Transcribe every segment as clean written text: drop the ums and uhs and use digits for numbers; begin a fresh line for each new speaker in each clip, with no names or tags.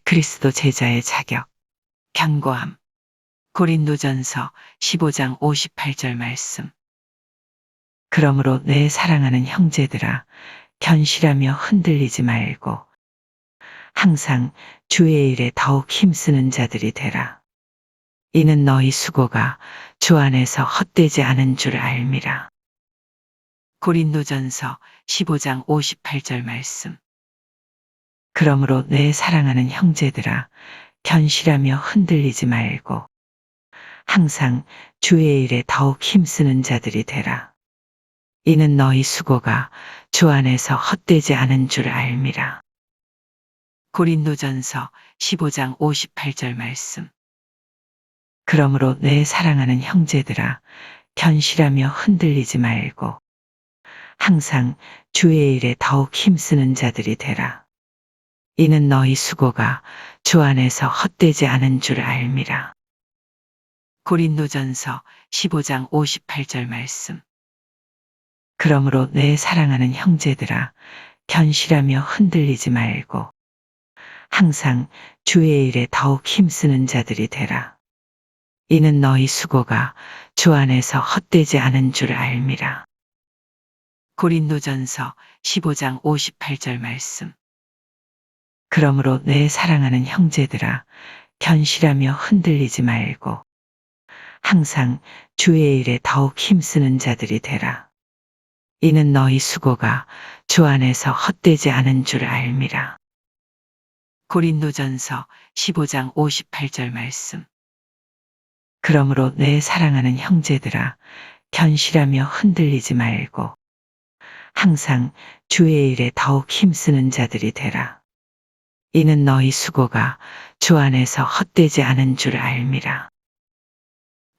그리스도 제자의 자격, 견고함. 고린도전서 15장 58절 말씀. 그러므로 내 사랑하는 형제들아, 견실하며 흔들리지 말고 항상 주의 일에 더욱 힘쓰는 자들이 되라. 이는 너희 수고가 주 안에서 헛되지 않은 줄 알미라. 고린도전서 15장 58절 말씀. 그러므로 내 사랑하는 형제들아, 견실하며 흔들리지 말고 항상 주의 일에 더욱 힘쓰는 자들이 되라. 이는 너희 수고가 주 안에서 헛되지 않은 줄 알미라. 고린도전서 15장 58절 말씀. 그러므로 내 사랑하는 형제들아, 견실하며 흔들리지 말고 항상 주의 일에 더욱 힘쓰는 자들이 되라. 이는 너희 수고가 주 안에서 헛되지 않은 줄 알미라. 고린도전서 15장 58절 말씀. 그러므로 내 사랑하는 형제들아, 견실하며 흔들리지 말고 항상 주의 일에 더욱 힘쓰는 자들이 되라. 이는 너희 수고가 주 안에서 헛되지 않은 줄 알미라. 고린도전서 15장 58절 말씀. 그러므로 내 사랑하는 형제들아, 견실하며 흔들리지 말고 항상 주의 일에 더욱 힘쓰는 자들이 되라. 이는 너희 수고가 주 안에서 헛되지 않은 줄 알미라. 고린도전서 15장 58절 말씀. 그러므로 내 사랑하는 형제들아, 견실하며 흔들리지 말고 항상 주의 일에 더욱 힘쓰는 자들이 되라. 이는 너희 수고가 주 안에서 헛되지 않은 줄 알미라.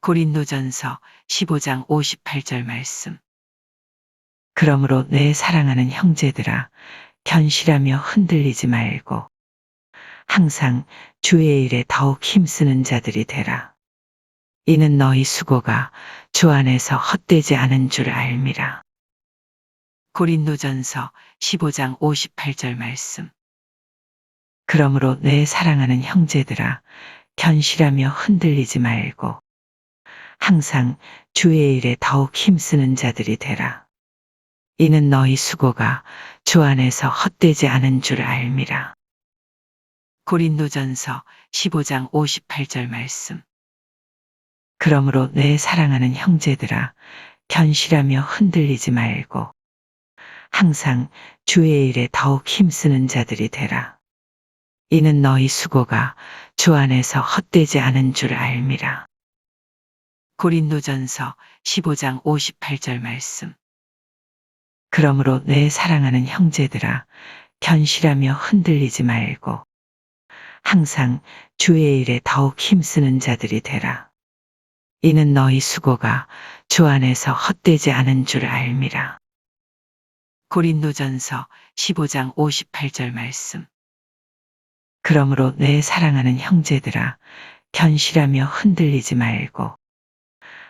고린도전서 15장 58절 말씀. 그러므로 내 사랑하는 형제들아, 견실하며 흔들리지 말고 항상 주의 일에 더욱 힘쓰는 자들이 되라. 이는 너희 수고가 주 안에서 헛되지 않은 줄 알미라. 고린도전서 15장 58절 말씀. 그러므로 내 사랑하는 형제들아, 견실하며 흔들리지 말고 항상 주의 일에 더욱 힘쓰는 자들이 되라. 이는 너희 수고가 주 안에서 헛되지 않은 줄 알미라. 고린도전서 15장 58절 말씀. 그러므로 내 사랑하는 형제들아, 견실하며 흔들리지 말고 항상 주의 일에 더욱 힘쓰는 자들이 되라. 이는 너희 수고가 주 안에서 헛되지 않은 줄 알미라. 고린도전서 15장 58절 말씀. 그러므로 내 사랑하는 형제들아, 견실하며 흔들리지 말고 항상 주의 일에 더욱 힘쓰는 자들이 되라. 이는 너희 수고가 주 안에서 헛되지 않은 줄 알미라. 고린도전서 15장 58절 말씀. 그러므로 내 사랑하는 형제들아, 견실하며 흔들리지 말고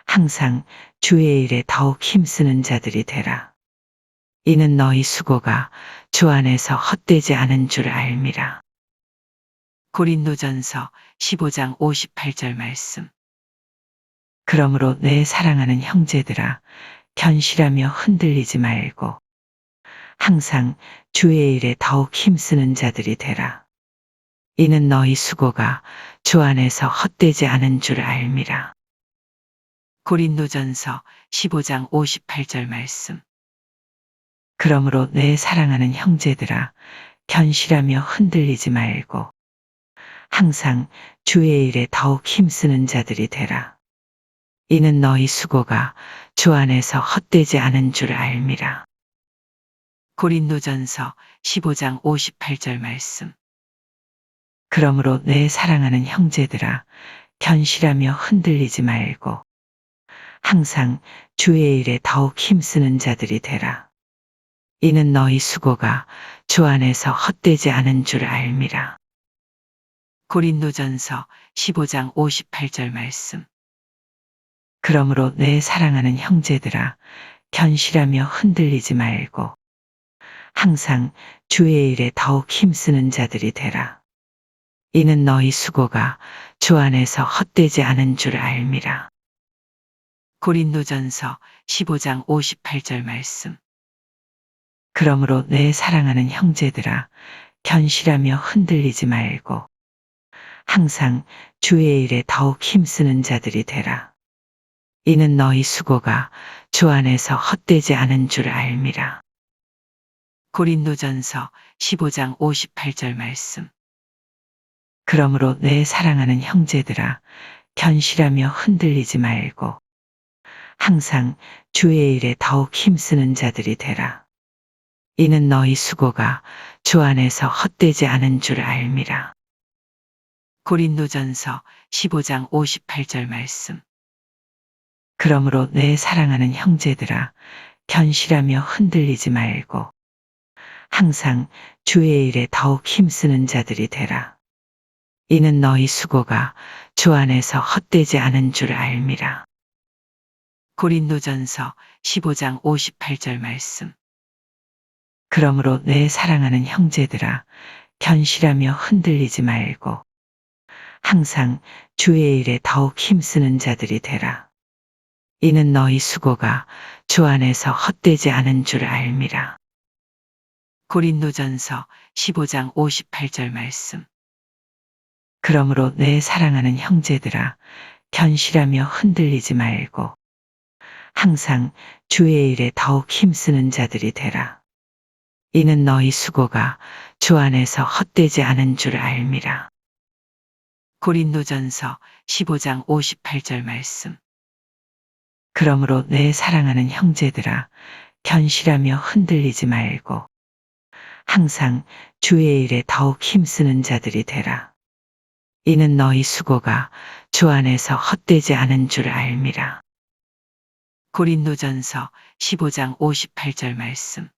항상 주의 일에 더욱 힘쓰는 자들이 되라. 이는 너희 수고가 주 안에서 헛되지 않은 줄 알미라. 고린도전서 15장 58절 말씀. 그러므로 내 사랑하는 형제들아, 견실하며 흔들리지 말고 항상 주의 일에 더욱 힘쓰는 자들이 되라. 이는 너희 수고가 주 안에서 헛되지 않은 줄 알미라. 고린도전서 15장 58절 말씀. 그러므로 내 사랑하는 형제들아, 견실하며 흔들리지 말고 항상 주의 일에 더욱 힘쓰는 자들이 되라. 이는 너희 수고가 주 안에서 헛되지 않은 줄 알미라. 고린도전서 15장 58절 말씀. 그러므로 내 사랑하는 형제들아, 견실하며 흔들리지 말고 항상 주의 일에 더욱 힘쓰는 자들이 되라. 이는 너희 수고가 주 안에서 헛되지 않은 줄 알미라. 고린도전서 15장 58절 말씀. 그러므로 내 사랑하는 형제들아, 견실하며 흔들리지 말고 항상 주의 일에 더욱 힘쓰는 자들이 되라. 이는 너희 수고가 주 안에서 헛되지 않은 줄 알미라. 고린도전서 15장 58절 말씀. 그러므로 내 사랑하는 형제들아, 견실하며 흔들리지 말고 항상 주의 일에 더욱 힘쓰는 자들이 되라. 이는 너희 수고가 주 안에서 헛되지 않은 줄 알미라. 고린도전서 15장 58절 말씀. 그러므로 내 사랑하는 형제들아, 견실하며 흔들리지 말고 항상 주의 일에 더욱 힘쓰는 자들이 되라. 이는 너희 수고가 주 안에서 헛되지 않은 줄 알미라. 고린도전서 15장 58절 말씀. 그러므로 내 사랑하는 형제들아, 견실하며 흔들리지 말고 항상 주의 일에 더욱 힘쓰는 자들이 되라. 이는 너희 수고가 주 안에서 헛되지 않은 줄 알미라. 고린도전서 15장 58절 말씀. 그러므로 내 사랑하는 형제들아, 견실하며 흔들리지 말고 항상 주의 일에 더욱 힘쓰는 자들이 되라. 이는 너희 수고가 주 안에서 헛되지 않은 줄 알미라. 고린도전서 15장 58절 말씀. 그러므로 내 사랑하는 형제들아, 견실하며 흔들리지 말고 항상 주의 일에 더욱 힘쓰는 자들이 되라. 이는 너희 수고가 주 안에서 헛되지 않은 줄 알미라. 고린도전서 15장 58절 말씀. 그러므로 내 사랑하는 형제들아, 견실하며 흔들리지 말고 항상 주의 일에 더욱 힘쓰는 자들이 되라. 이는 너희 수고가 주 안에서 헛되지 않은 줄 알미라. 고린도전서 15장 58절 말씀.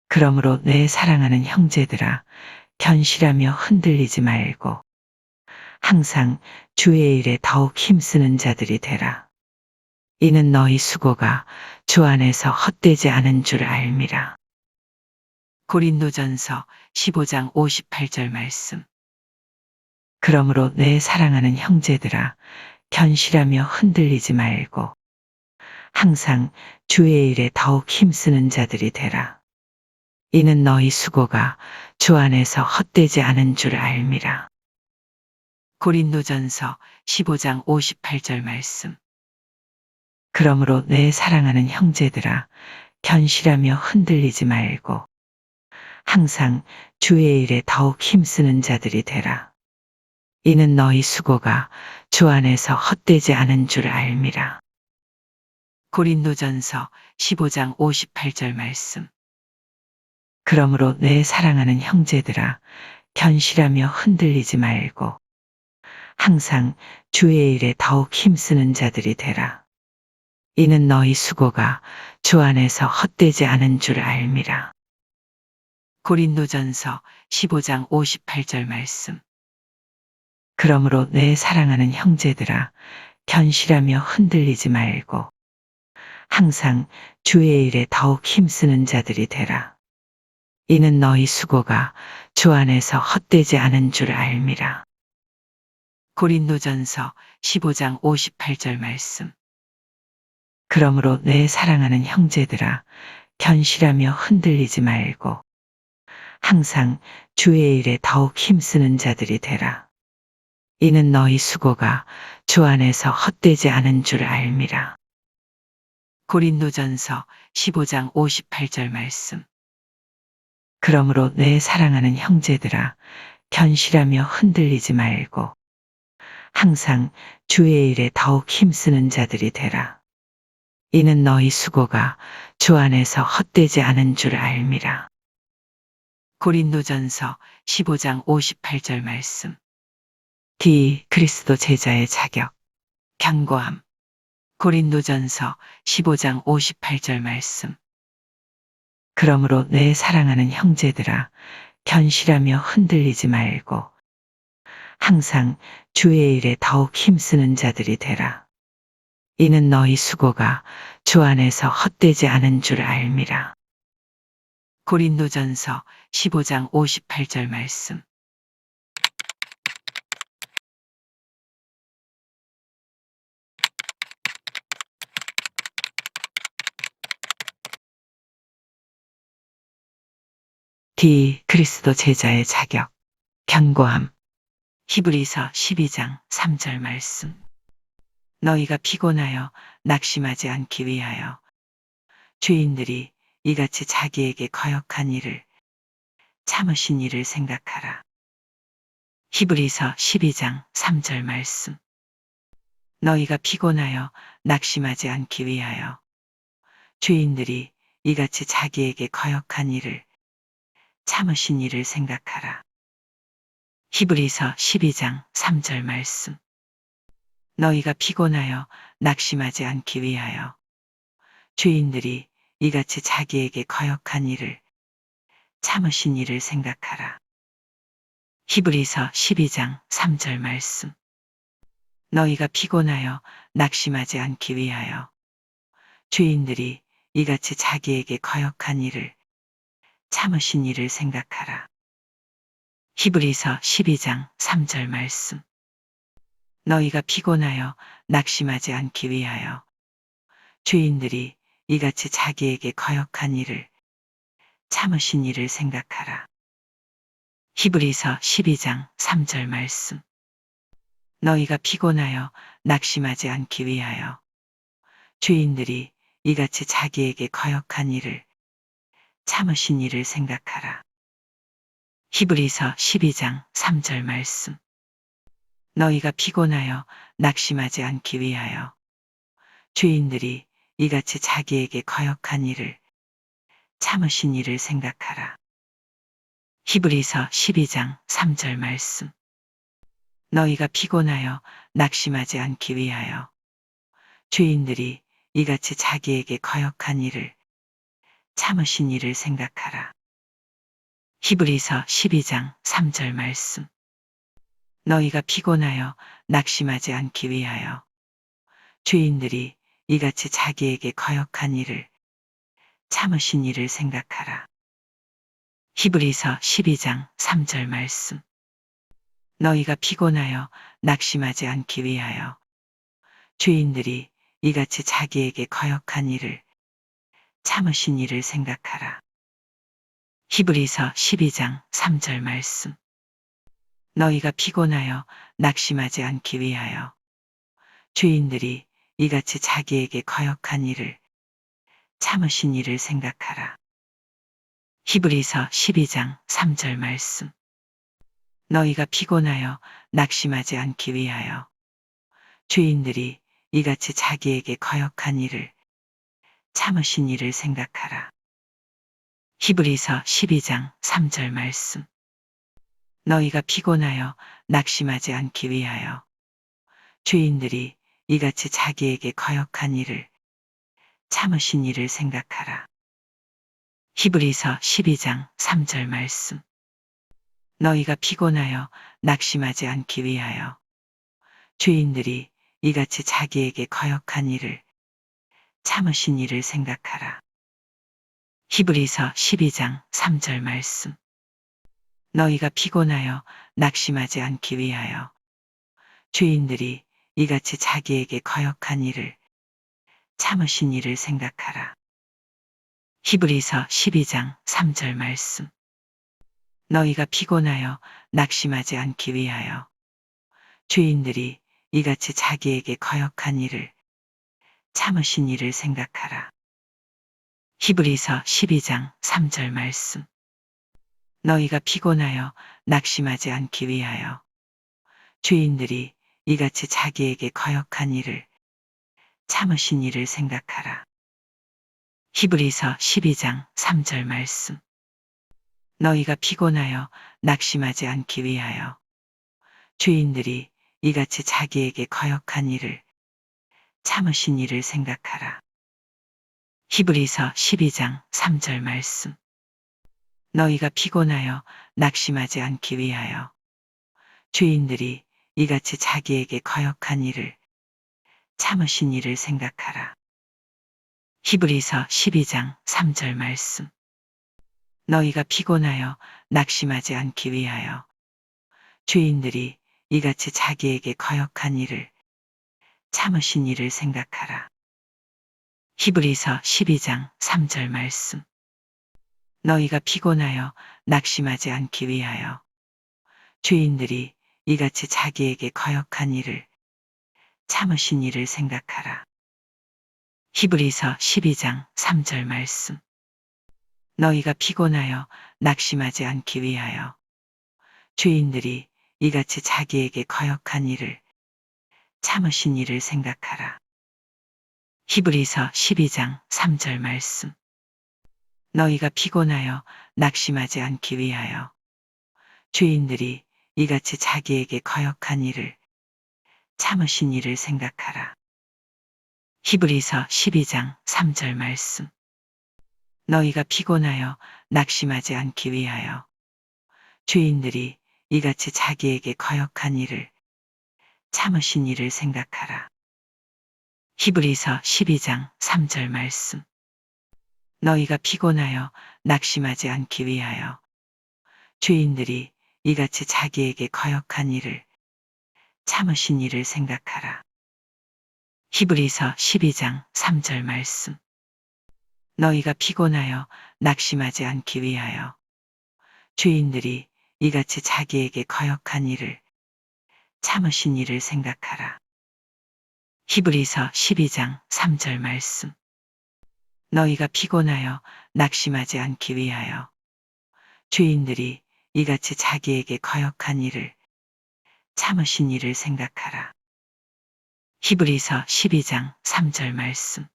그러므로 내 사랑하는 형제들아, 견실하며 흔들리지 말고 항상 주의 일에 더욱 힘쓰는 자들이 되라. 이는 너희 수고가 주 안에서 헛되지 않은 줄 알미라. 고린도전서 15장 58절 말씀. 그러므로 내 사랑하는 형제들아, 견실하며 흔들리지 말고 항상 주의 일에 더욱 힘쓰는 자들이 되라. 이는 너희 수고가 주 안에서 헛되지 않은 줄 알미라. 고린도전서 15장 58절 말씀. 그러므로 내 사랑하는 형제들아, 견실하며 흔들리지 말고 항상 주의 일에 더욱 힘쓰는 자들이 되라. 이는 너희 수고가 주 안에서 헛되지 않은 줄 알미라. 고린도전서 15장 58절 말씀. 그러므로 내 사랑하는 형제들아, 견실하며 흔들리지 말고 항상 주의 일에 더욱 힘쓰는 자들이 되라. 이는 너희 수고가 주 안에서 헛되지 않은 줄 알미라. 고린도전서 15장 58절 말씀. 그러므로 내 사랑하는 형제들아, 견실하며 흔들리지 말고 항상 주의 일에 더욱 힘쓰는 자들이 되라. 이는 너희 수고가 주 안에서 헛되지 않은 줄 알미라. 고린도전서 15장 58절 말씀. 그러므로 내 사랑하는 형제들아, 견실하며 흔들리지 말고 항상 주의 일에 더욱 힘쓰는 자들이 되라. 이는 너희 수고가 주 안에서 헛되지 않은 줄 알미라. 고린도전서 15장 58절 말씀. 그러므로 내 사랑하는 형제들아, 견실하며 흔들리지 말고 항상 주의 일에 더욱 힘쓰는 자들이 되라. 이는 너희 수고가 주 안에서 헛되지 않은 줄 알미라. 고린도전서 15장 58절 말씀. 그리스도 제자의 자격, 견고함. 고린도전서 15장 58절 말씀. 그러므로 내 사랑하는 형제들아, 견실하며 흔들리지 말고 항상 주의 일에 더욱 힘쓰는 자들이 되라. 이는 너희 수고가 주 안에서 헛되지 않은 줄 알미라. 고린도전서 15장 58절 말씀. D. 그리스도 제자의 자격, 견고함. 히브리서 12장 3절 말씀. 너희가 피곤하여 낙심하지 않기 위하여 죄인들이 이같이 자기에게 거역한 일을 참으신 일을 생각하라. 히브리서 12장 3절 말씀. 너희가 피곤하여 낙심하지 않기 위하여 죄인들이 이같이 자기에게 거역한 일을 참으신 일을 생각하라. 히브리서 12장 3절 말씀. 너희가 피곤하여 낙심하지 않기 위하여 죄인들이 이같이 자기에게 거역한 일을 참으신 일을 생각하라. 히브리서 12장 3절 말씀. 너희가 피곤하여 낙심하지 않기 위하여 죄인들이 이같이 자기에게 거역한 일을 참으신 일을 생각하라. 히브리서 12장 3절 말씀. 너희가 피곤하여 낙심하지 않기 위하여 죄인들이 이같이 자기에게 거역한 일을 참으신 일을 생각하라. 히브리서 12장 3절 말씀. 너희가 피곤하여 낙심하지 않기 위하여 죄인들이 이같이 자기에게 거역한 일을 참으신 일을 생각하라. 히브리서 12장 3절 말씀. 너희가 피곤하여 낙심하지 않기 위하여 죄인들이 이같이 자기에게 거역한 일을 참으신 일을 생각하라. 히브리서 12장 3절 말씀. 너희가 피곤하여 낙심하지 않기 위하여 죄인들이 이같이 자기에게 거역한 일을 참으신 일을 생각하라. 히브리서 12장 3절 말씀. 너희가 피곤하여 낙심하지 않기 위하여 죄인들이 이같이 자기에게 거역한 일을 참으신 일을 생각하라. 히브리서 12장 3절 말씀. 너희가 피곤하여 낙심하지 않기 위하여 죄인들이 이같이 자기에게 거역한 일을 참으신 일을 생각하라. 히브리서 12장 3절 말씀. 너희가 피곤하여 낙심하지 않기 위하여 죄인들이 이같이 자기에게 거역한 일을 참으신 일을 생각하라. 히브리서 12장 3절 말씀. 너희가 피곤하여 낙심하지 않기 위하여 죄인들이 이같이 자기에게 거역한 일을 참으신 일을 생각하라. 히브리서 12장 3절 말씀. 너희가 피곤하여 낙심하지 않기 위하여 죄인들이 이같이 자기에게 거역한 일을 참으신 일을 생각하라. 히브리서 12장 3절 말씀. 너희가 피곤하여 낙심하지 않기 위하여 죄인들이 이같이 자기에게 거역한 일을 참으신 일을 생각하라. 히브리서 12장 3절 말씀. 너희가 피곤하여 낙심하지 않기 위하여 죄인들이 이같이 자기에게 거역한 일을 참으신 일을 생각하라. 히브리서 12장 3절 말씀. 너희가 피곤하여 낙심하지 않기 위하여 죄인들이 이같이 자기에게 거역한 일을 참으신 일을 생각하라. 히브리서 12장 3절 말씀. 너희가 피곤하여 낙심하지 않기 위하여 죄인들이 이같이 자기에게 거역한 일을 참으신 일을 생각하라. 히브리서 12장 3절 말씀. 너희가 피곤하여 낙심하지 않기 위하여 죄인들이 이같이 자기에게 거역한 일을 참으신 일을 생각하라. 히브리서 12장 3절 말씀. 너희가 피곤하여 낙심하지 않기 위하여 죄인들이 이같이 자기에게 거역한 일을 참으신 일을 생각하라. 히브리서 12장 3절 말씀. 너희가 피곤하여 낙심하지 않기 위하여 죄인들이 이같이 자기에게 거역한 일을 참으신 일을 생각하라. 히브리서 12장 3절 말씀. 너희가 피곤하여 낙심하지 않기 위하여 죄인들이 이같이 자기에게 거역한 일을 참으신 이를 생각하라. 히브리서 12장 3절 말씀. 너희가 피곤하여 낙심하지 않기 위하여 죄인들이 이같이 자기에게 거역한 일을 참으신 이를 생각하라. 히브리서 12장 3절 말씀. 너희가 피곤하여 낙심하지 않기 위하여 죄인들이 이같이 자기에게 거역한 일을 참으신 이를 생각하라. 히브리서 12장 3절 말씀. 너희가 피곤하여 낙심하지 않기 위하여 죄인들이 이같이 자기에게 거역한 일을 참으신 이를 생각하라. 히브리서 12장 3절 말씀. 너희가 피곤하여 낙심하지 않기 위하여 죄인들이 이같이 자기에게 거역한 일을 참으신 이를 생각하라. 히브리서 12장 3절 말씀. 너희가 피곤하여 낙심하지 않기 위하여 죄인들이 이같이 자기에게 거역한 일을 참으신 이를 생각하라. 히브리서 12장 3절 말씀. 너희가 피곤하여 낙심하지 않기 위하여 죄인들이 이같이 자기에게 거역한 일을 참으신 이를 생각하라. 히브리서 12장 3절 말씀.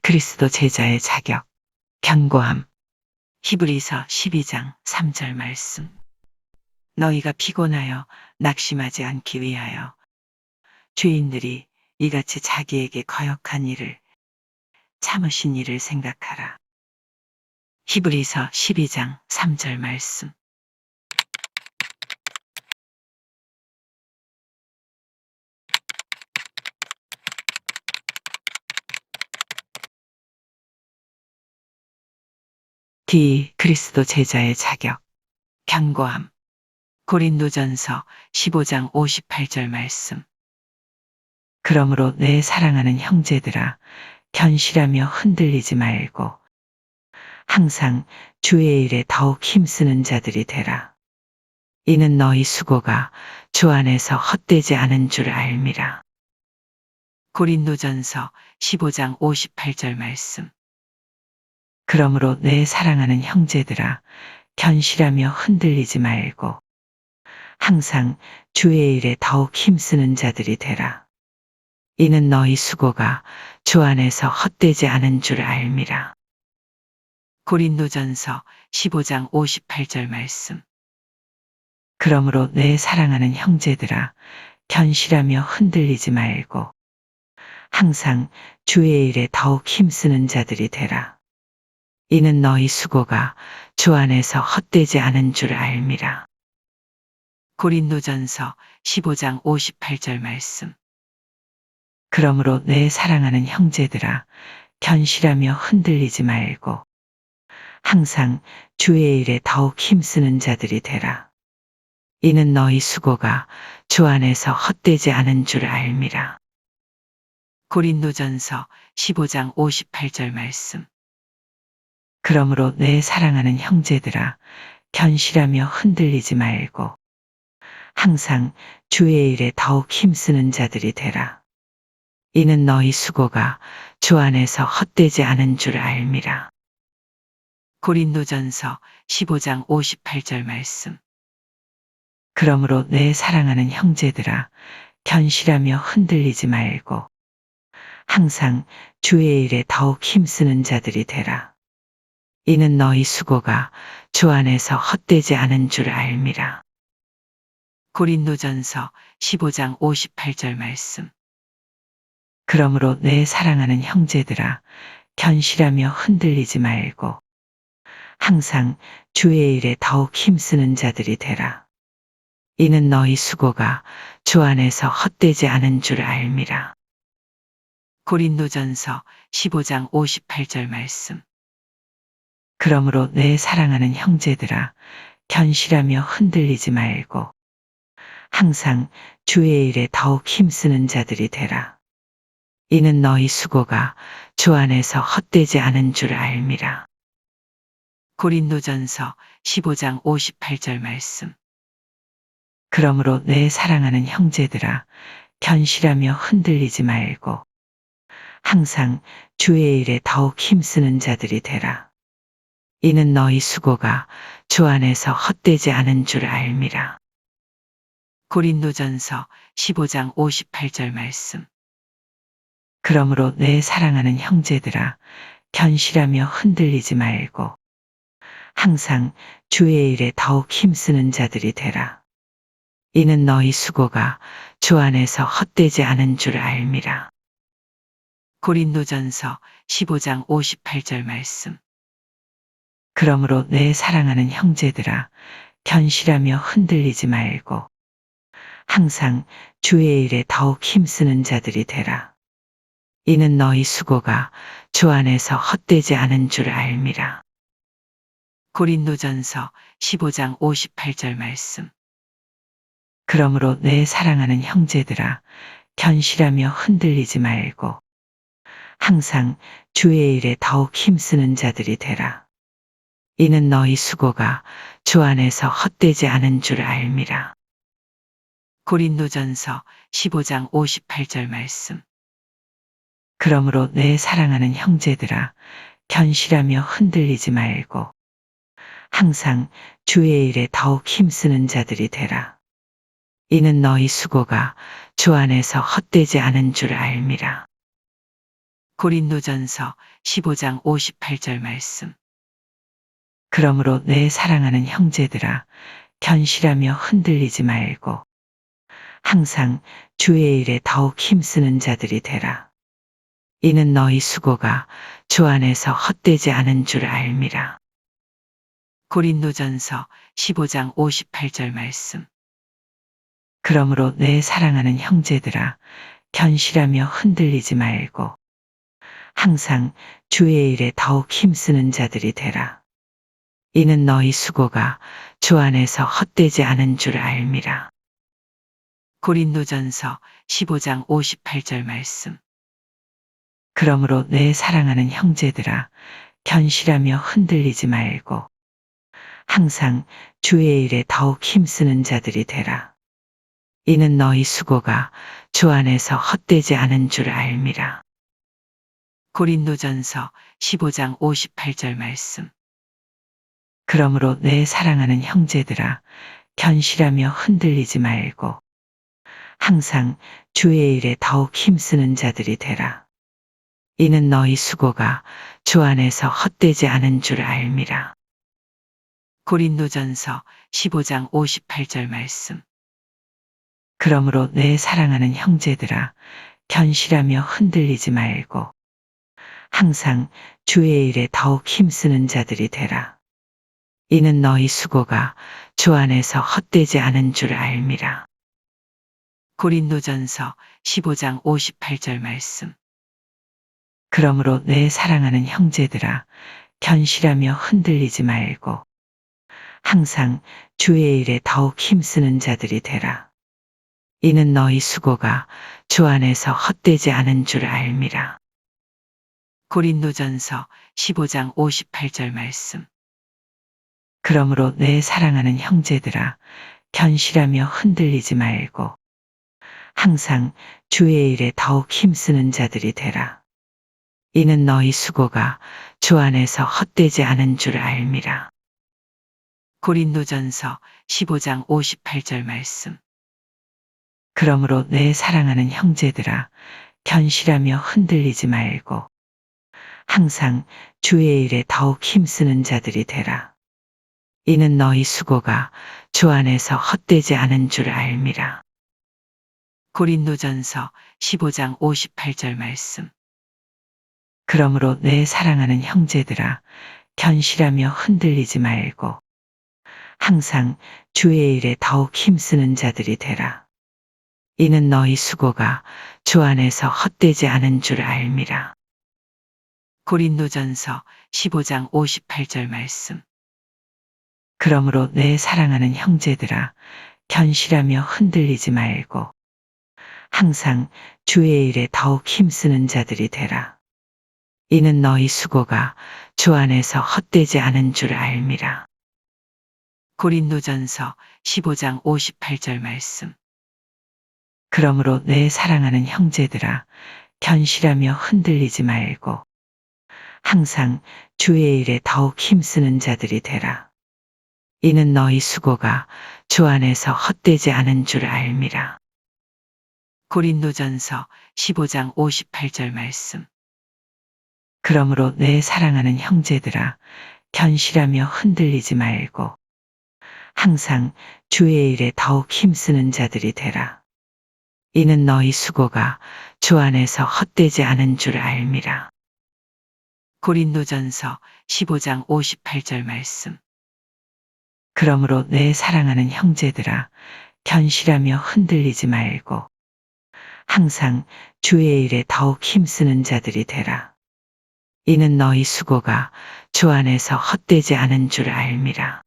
그리스도 제자의 자격, 견고함. 히브리서 12장 3절 말씀. 너희가 피곤하여 낙심하지 않기 위하여 죄인들이 이같이 자기에게 거역한 일을 참으신 이를 생각하라. 히브리서 12장 3절 말씀. 그리스도 제자의 자격, 견고함. 고린도전서 15장 58절 말씀. 그러므로 내 사랑하는 형제들아, 견실하며 흔들리지 말고 항상 주의 일에 더욱 힘쓰는 자들이 되라. 이는 너희 수고가 주 안에서 헛되지 않은 줄 알미라. 고린도전서 15장 58절 말씀. 그러므로 내 사랑하는 형제들아, 견실하며 흔들리지 말고 항상 주의 일에 더욱 힘쓰는 자들이 되라. 이는 너희 수고가 주 안에서 헛되지 않은 줄 알미라. 고린도전서 15장 58절 말씀. 그러므로 내 사랑하는 형제들아, 견실하며 흔들리지 말고 항상 주의 일에 더욱 힘쓰는 자들이 되라. 이는 너희 수고가 주 안에서 헛되지 않은 줄 알미라. 고린도전서 15장 58절 말씀. 그러므로 내 사랑하는 형제들아, 견실하며 흔들리지 말고 항상 주의 일에 더욱 힘쓰는 자들이 되라. 이는 너희 수고가 주 안에서 헛되지 않은 줄 알미라. 고린도전서 15장 58절 말씀. 그러므로 내 사랑하는 형제들아, 견실하며 흔들리지 말고 항상 주의 일에 더욱 힘쓰는 자들이 되라. 이는 너희 수고가 주 안에서 헛되지 않은 줄 알미라. 고린도전서 15장 58절 말씀. 그러므로 내 사랑하는 형제들아, 견실하며 흔들리지 말고 항상 주의 일에 더욱 힘쓰는 자들이 되라. 이는 너희 수고가 주 안에서 헛되지 않은 줄 알미라. 고린도전서 15장 58절 말씀. 그러므로 내 사랑하는 형제들아, 견실하며 흔들리지 말고 항상 주의 일에 더욱 힘쓰는 자들이 되라. 이는 너희 수고가 주 안에서 헛되지 않은 줄 알미라. 고린도전서 15장 58절 말씀. 그러므로 내 사랑하는 형제들아, 견실하며 흔들리지 말고 항상 주의 일에 더욱 힘쓰는 자들이 되라. 이는 너희 수고가 주 안에서 헛되지 않은 줄 알미라. 고린도전서 15장 58절 말씀. 그러므로 내 사랑하는 형제들아, 견실하며 흔들리지 말고 항상 주의 일에 더욱 힘쓰는 자들이 되라. 이는 너희 수고가 주 안에서 헛되지 않은 줄 알미라. 고린도전서 15장 58절 말씀. 그러므로 내 사랑하는 형제들아, 견실하며 흔들리지 말고 항상 주의 일에 더욱 힘쓰는 자들이 되라. 이는 너희 수고가 주 안에서 헛되지 않은 줄 알미라. 고린도전서 15장 58절 말씀. 그러므로 내 사랑하는 형제들아, 견실하며 흔들리지 말고 항상 주의 일에 더욱 힘쓰는 자들이 되라. 이는 너희 수고가 주 안에서 헛되지 않은 줄 알미라. 고린도전서 15장 58절 말씀. 그러므로 내 사랑하는 형제들아, 견실하며 흔들리지 말고 항상 주의 일에 더욱 힘쓰는 자들이 되라. 이는 너희 수고가 주 안에서 헛되지 않은 줄 알미라. 고린도전서 15장 58절 말씀. 그러므로 내 사랑하는 형제들아, 견실하며 흔들리지 말고 항상 주의 일에 더욱 힘쓰는 자들이 되라. 이는 너희 수고가 주 안에서 헛되지 않은 줄 알미라. 고린도전서 15장 58절 말씀. 그러므로 내 사랑하는 형제들아, 견실하며 흔들리지 말고 항상 주의 일에 더욱 힘쓰는 자들이 되라. 이는 너희 수고가 주 안에서 헛되지 않은 줄 알미라. 고린도전서 15장 58절 말씀. 그러므로 내 사랑하는 형제들아, 견실하며 흔들리지 말고 항상 주의 일에 더욱 힘쓰는 자들이 되라. 이는 너희 수고가 주 안에서 헛되지 않은 줄 알미라. 고린도전서 15장 58절 말씀. 그러므로 내 사랑하는 형제들아, 견실하며 흔들리지 말고 항상 주의 일에 더욱 힘쓰는 자들이 되라. 이는 너희 수고가 주 안에서 헛되지 않은 줄 알미라. 고린도전서 15장 58절 말씀. 그러므로 내 사랑하는 형제들아, 견실하며 흔들리지 말고 항상 주의 일에 더욱 힘쓰는 자들이 되라. 이는 너희 수고가 주 안에서 헛되지 않은 줄 알미라. 고린도전서 15장 58절 말씀. 그러므로 내 사랑하는 형제들아, 견실하며 흔들리지 말고 항상 주의 일에 더욱 힘쓰는 자들이 되라. 이는 너희 수고가 주 안에서 헛되지 않은 줄 알미라. 고린도전서 15장 58절 말씀. 그러므로 내 사랑하는 형제들아, 견실하며 흔들리지 말고 항상 주의 일에 더욱 힘쓰는 자들이 되라. 이는 너희 수고가 주 안에서 헛되지 않은 줄 알미라. 고린도전서 15장 58절 말씀. 그러므로 내 사랑하는 형제들아, 견실하며 흔들리지 말고 항상 주의 일에 더욱 힘쓰는 자들이 되라. 이는 너희 수고가 주 안에서 헛되지 않은 줄 알미라. 고린도전서 15장 58절 말씀. 그러므로 내 사랑하는 형제들아, 견실하며 흔들리지 말고 항상 주의 일에 더욱 힘쓰는 자들이 되라. 이는 너희 수고가 주 안에서 헛되지 않은 줄 알미라. 고린도전서 15장 58절 말씀. 그러므로 내 사랑하는 형제들아, 견실하며 흔들리지 말고 항상 주의 일에 더욱 힘쓰는 자들이 되라. 이는 너희 수고가 주 안에서 헛되지 않은 줄 알미라. 고린도전서 15장 58절 말씀. 그러므로 내 사랑하는 형제들아, 견실하며 흔들리지 말고 항상 주의 일에 더욱 힘쓰는 자들이 되라. 이는 너희 수고가 주 안에서 헛되지 않은 줄 알미라. 고린도전서 15장 58절 말씀. 그러므로 내 사랑하는 형제들아, 견실하며 흔들리지 말고 항상 주의 일에 더욱 힘쓰는 자들이 되라. 이는 너희 수고가 주 안에서 헛되지 않은 줄 알미라. 고린도전서 15장 58절 말씀. 그러므로 내 사랑하는 형제들아, 견실하며 흔들리지 말고 항상 주의 일에 더욱 힘쓰는 자들이 되라. 이는 너희 수고가 주 안에서 헛되지 않은 줄 알미라. 고린도전서 15장 58절 말씀. 그러므로 내 사랑하는 형제들아, 견실하며 흔들리지 말고 항상 주의 일에 더욱 힘쓰는 자들이 되라. 이는 너희 수고가 주 안에서 헛되지 않은 줄 알미라.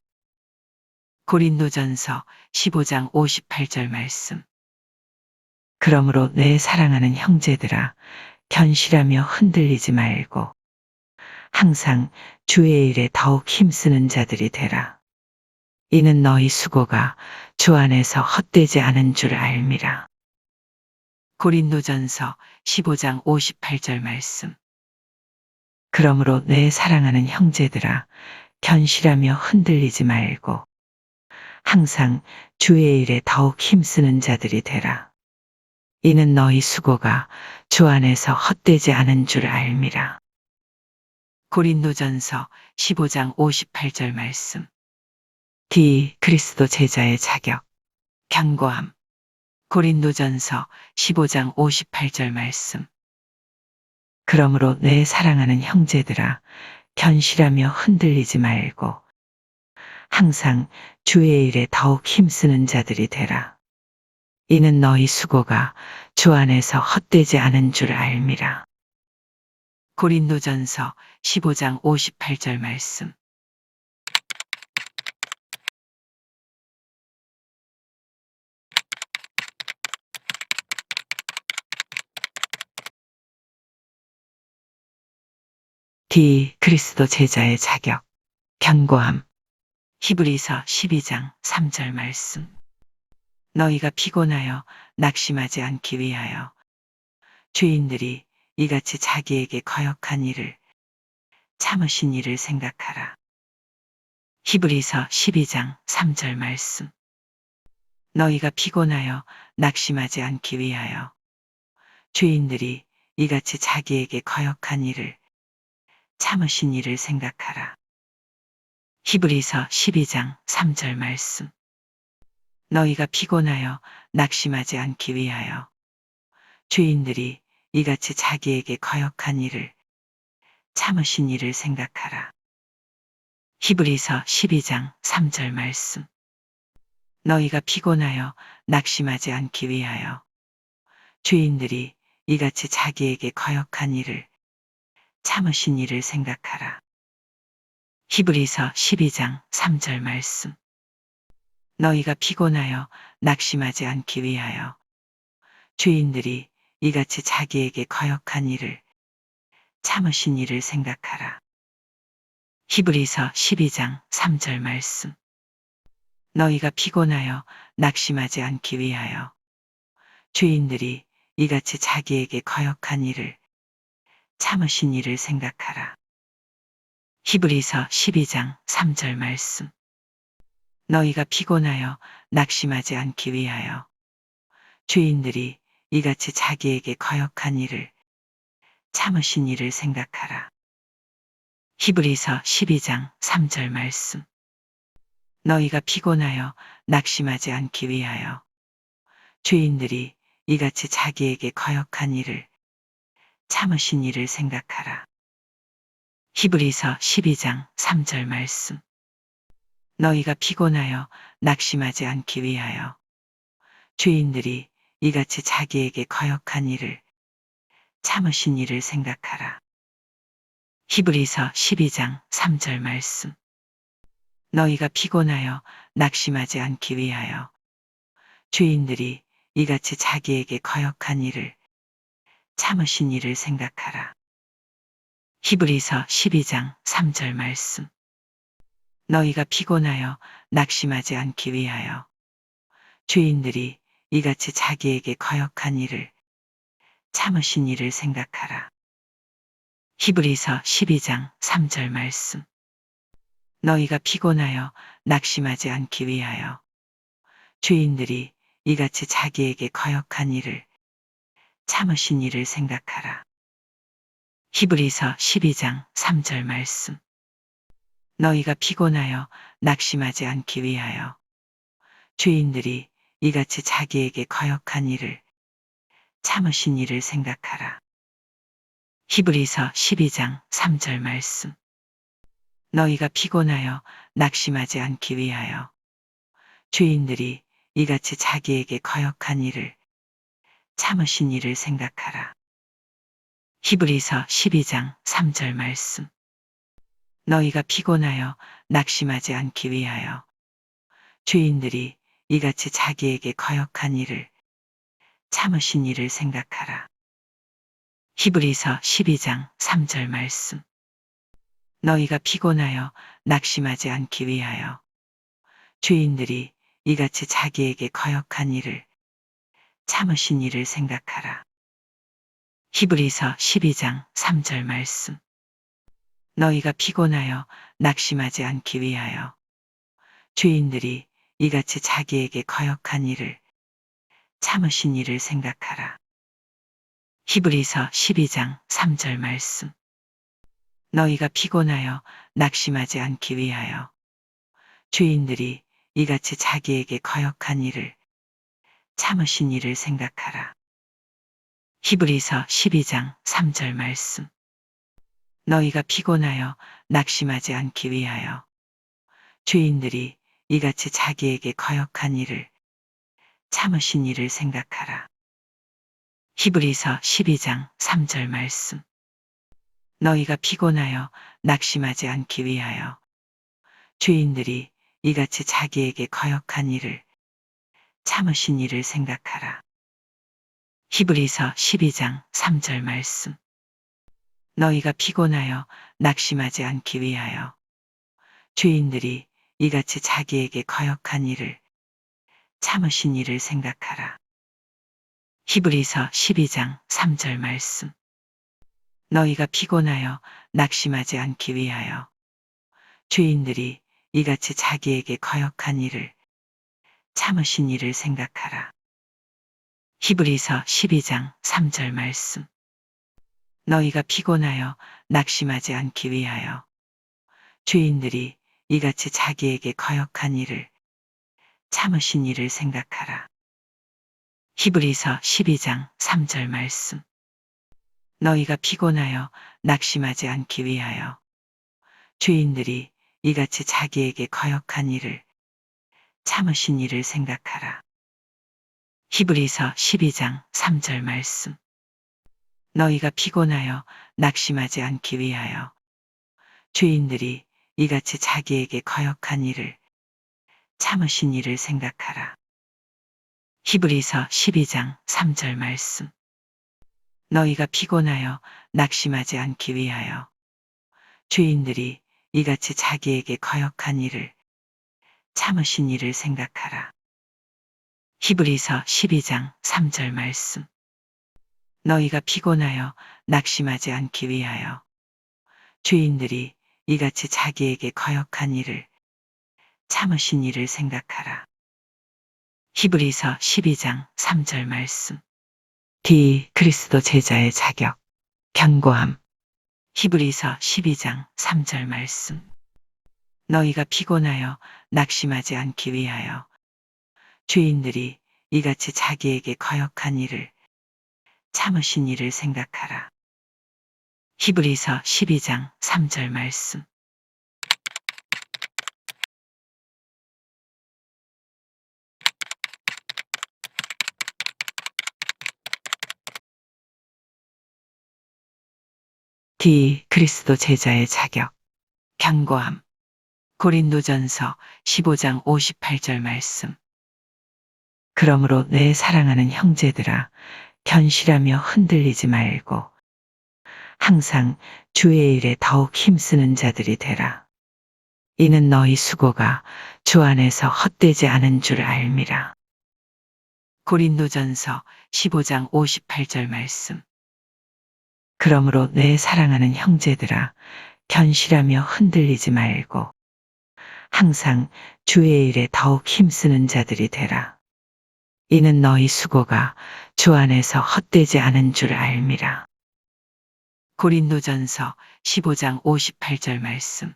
고린도전서 15장 58절 말씀. 그러므로 내 사랑하는 형제들아, 견실하며 흔들리지 말고 항상 주의 일에 더욱 힘쓰는 자들이 되라. 이는 너희 수고가 주 안에서 헛되지 않은 줄 알미라. 고린도전서 15장 58절 말씀. 그러므로 내 사랑하는 형제들아, 견실하며 흔들리지 말고 항상 주의 일에 더욱 힘쓰는 자들이 되라. 이는 너희 수고가 주 안에서 헛되지 않은 줄 알미라. 고린도전서 15장 58절 말씀. 그리스도 제자의 자격, 견고함. 고린도전서 15장 58절 말씀. 그러므로 내 사랑하는 형제들아, 견실하며 흔들리지 말고 항상 주의 일에 더욱 힘쓰는 자들이 되라. 이는 너희 수고가 주 안에서 헛되지 않은 줄 알미라. 고린도전서 15장 58절 말씀. 그리스도 제자의 자격, 견고함. 히브리서 12장 3절 말씀. 너희가 피곤하여 낙심하지 않기 위하여 죄인들이 이같이 자기에게 거역한 일을 참으신 일을 생각하라. 히브리서 12장 3절 말씀. 너희가 피곤하여 낙심하지 않기 위하여 죄인들이 이같이 자기에게 거역한 일을 참으신 일을 생각하라. 히브리서 12장 3절 말씀. 너희가 피곤하여 낙심하지 않기 위하여 죄인들이 이같이 자기에게 거역한 일을 참으신 일을 생각하라. 히브리서 12장 3절 말씀. 너희가 피곤하여 낙심하지 않기 위하여 죄인들이 이같이 자기에게 거역한 일을 참으신 일을 생각하라. 히브리서 12장 3절 말씀. 너희가 피곤하여 낙심하지 않기 위하여 죄인들이 이같이 자기에게 거역한 일을 참으신 일을 생각하라. 히브리서 12장 3절 말씀. 너희가 피곤하여 낙심하지 않기 위하여 죄인들이 이같이 자기에게 거역한 일을 참으신 일을 생각하라. 히브리서 12장 3절 말씀. 너희가 피곤하여 낙심하지 않기 위하여 죄인들이 이같이 자기에게 거역한 일을 참으신 일을 생각하라. 히브리서 12장 3절 말씀. 너희가 피곤하여 낙심하지 않기 위하여 죄인들이 이같이 자기에게 거역한 일을 참으신 일을 생각하라. 히브리서 12장 3절 말씀. 너희가 피곤하여 낙심하지 않기 위하여 죄인들이 이같이 자기에게 거역한 일을 참으신 일을 생각하라. 히브리서 12장 3절 말씀. 너희가 피곤하여 낙심하지 않기 위하여 죄인들이 이같이 자기에게 거역한 일을 참으신 일을 생각하라. 히브리서 12장 3절 말씀. 너희가 피곤하여 낙심하지 않기 위하여 죄인들이 이같이 자기에게 거역한 일을 참으신 이를 생각하라. 히브리서 12장 3절 말씀. 너희가 피곤하여 낙심하지 않기 위하여 죄인들이 이같이 자기에게 거역한 일을 참으신 이를 생각하라. 히브리서 12장 3절 말씀. 너희가 피곤하여 낙심하지 않기 위하여 죄인들이 이같이 자기에게 거역한 일을 참으신 이를 생각하라. 히브리서 12장 3절 말씀. 너희가 피곤하여 낙심하지 않기 위하여 죄인들이 이같이 자기에게 거역한 일을 참으신 이를 생각하라. 히브리서 12장 3절 말씀. 너희가 피곤하여 낙심하지 않기 위하여 죄인들이 이같이 자기에게 거역한 일을 참으신 이를 생각하라. 히브리서 12장 3절 말씀. 너희가 피곤하여 낙심하지 않기 위하여 죄인들이 이같이 자기에게 거역한 일을 참으신 이를 생각하라. 히브리서 12장 3절 말씀. 너희가 피곤하여 낙심하지 않기 위하여 죄인들이 이같이 자기에게 거역한 일을 참으신 이를 생각하라. 히브리서 12장 3절 말씀. 너희가 피곤하여 낙심하지 않기 위하여 죄인들이 이같이 자기에게 거역한 일을 참으신 이를 생각하라. 히브리서 12장 3절 말씀. 너희가 피곤하여 낙심하지 않기 위하여 죄인들이 이같이 자기에게 거역한 일을 참으신 이를 생각하라. 히브리서 12장 3절 말씀. 너희가 피곤하여 낙심하지 않기 위하여 죄인들이 이같이 자기에게 거역한 일을 참으신 이를 생각하라. 히브리서 12장 3절 말씀. 너희가 피곤하여 낙심하지 않기 위하여 죄인들이 이같이 자기에게 거역한 일을 참으신 이를 생각하라. 히브리서 12장 3절 말씀. 너희가 피곤하여 낙심하지 않기 위하여 죄인들이 이같이 자기에게 거역한 일을 참으신 이를 생각하라. 히브리서 12장 3절 말씀. 너희가 피곤하여 낙심하지 않기 위하여 죄인들이 이같이 자기에게 거역한 일을 참으신 이를 생각하라. 히브리서 12장 3절 말씀. 너희가 피곤하여 낙심하지 않기 위하여 죄인들이 이같이 자기에게 거역한 일을 참으신 이를 생각하라. 히브리서 12장 3절 말씀. 너희가 피곤하여 낙심하지 않기 위하여 죄인들이 이같이 자기에게 거역한 일을 참으신 이를 생각하라. 히브리서 12장 3절 말씀. 너희가 피곤하여 낙심하지 않기 위하여 죄인들이 이같이 자기에게 거역한 일을 참으신 이를 생각하라. 히브리서 12장 3절 말씀. 너희가 피곤하여 낙심하지 않기 위하여 죄인들이 이같이 자기에게 거역한 일을 참으신 이를 생각하라. 히브리서 12장 3절 말씀. 그리스도 제자의 자격, 견고함. 히브리서 12장 3절 말씀. 너희가 피곤하여 낙심하지 않기 위하여 죄인들이 이같이 자기에게 거역한 일을 참으신 이를 생각하라. 히브리서 12장 3절 말씀. 그리스도 제자의 자격, 견고함. 고린도전서 15장 58절 말씀. 그러므로 내 사랑하는 형제들아, 견실하며 흔들리지 말고 항상 주의 일에 더욱 힘쓰는 자들이 되라. 이는 너희 수고가 주 안에서 헛되지 않은 줄 알미라. 고린도전서 15장 58절 말씀. 그러므로 내 사랑하는 형제들아, 견실하며 흔들리지 말고 항상 주의 일에 더욱 힘쓰는 자들이 되라. 이는 너희 수고가 주 안에서 헛되지 않은 줄 알미라. 고린도전서 15장 58절 말씀.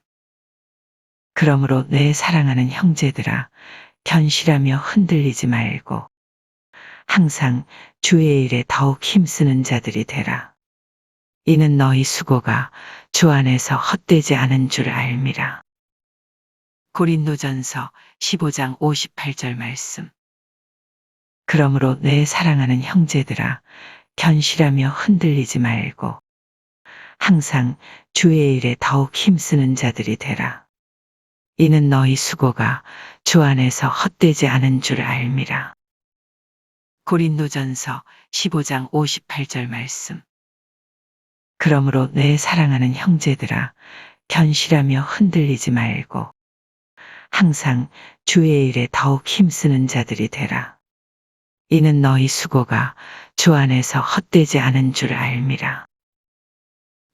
그러므로 내 사랑하는 형제들아, 견실하며 흔들리지 말고 항상 주의 일에 더욱 힘쓰는 자들이 되라. 이는 너희 수고가 주 안에서 헛되지 않은 줄 알미라. 고린도전서 15장 58절 말씀. 그러므로 내 사랑하는 형제들아, 견실하며 흔들리지 말고 항상 주의 일에 더욱 힘쓰는 자들이 되라. 이는 너희 수고가 주 안에서 헛되지 않은 줄 알미라. 고린도전서 15장 58절 말씀. 그러므로 내 사랑하는 형제들아, 견실하며 흔들리지 말고 항상 주의 일에 더욱 힘쓰는 자들이 되라. 이는 너희 수고가 주 안에서 헛되지 않은 줄 알미라.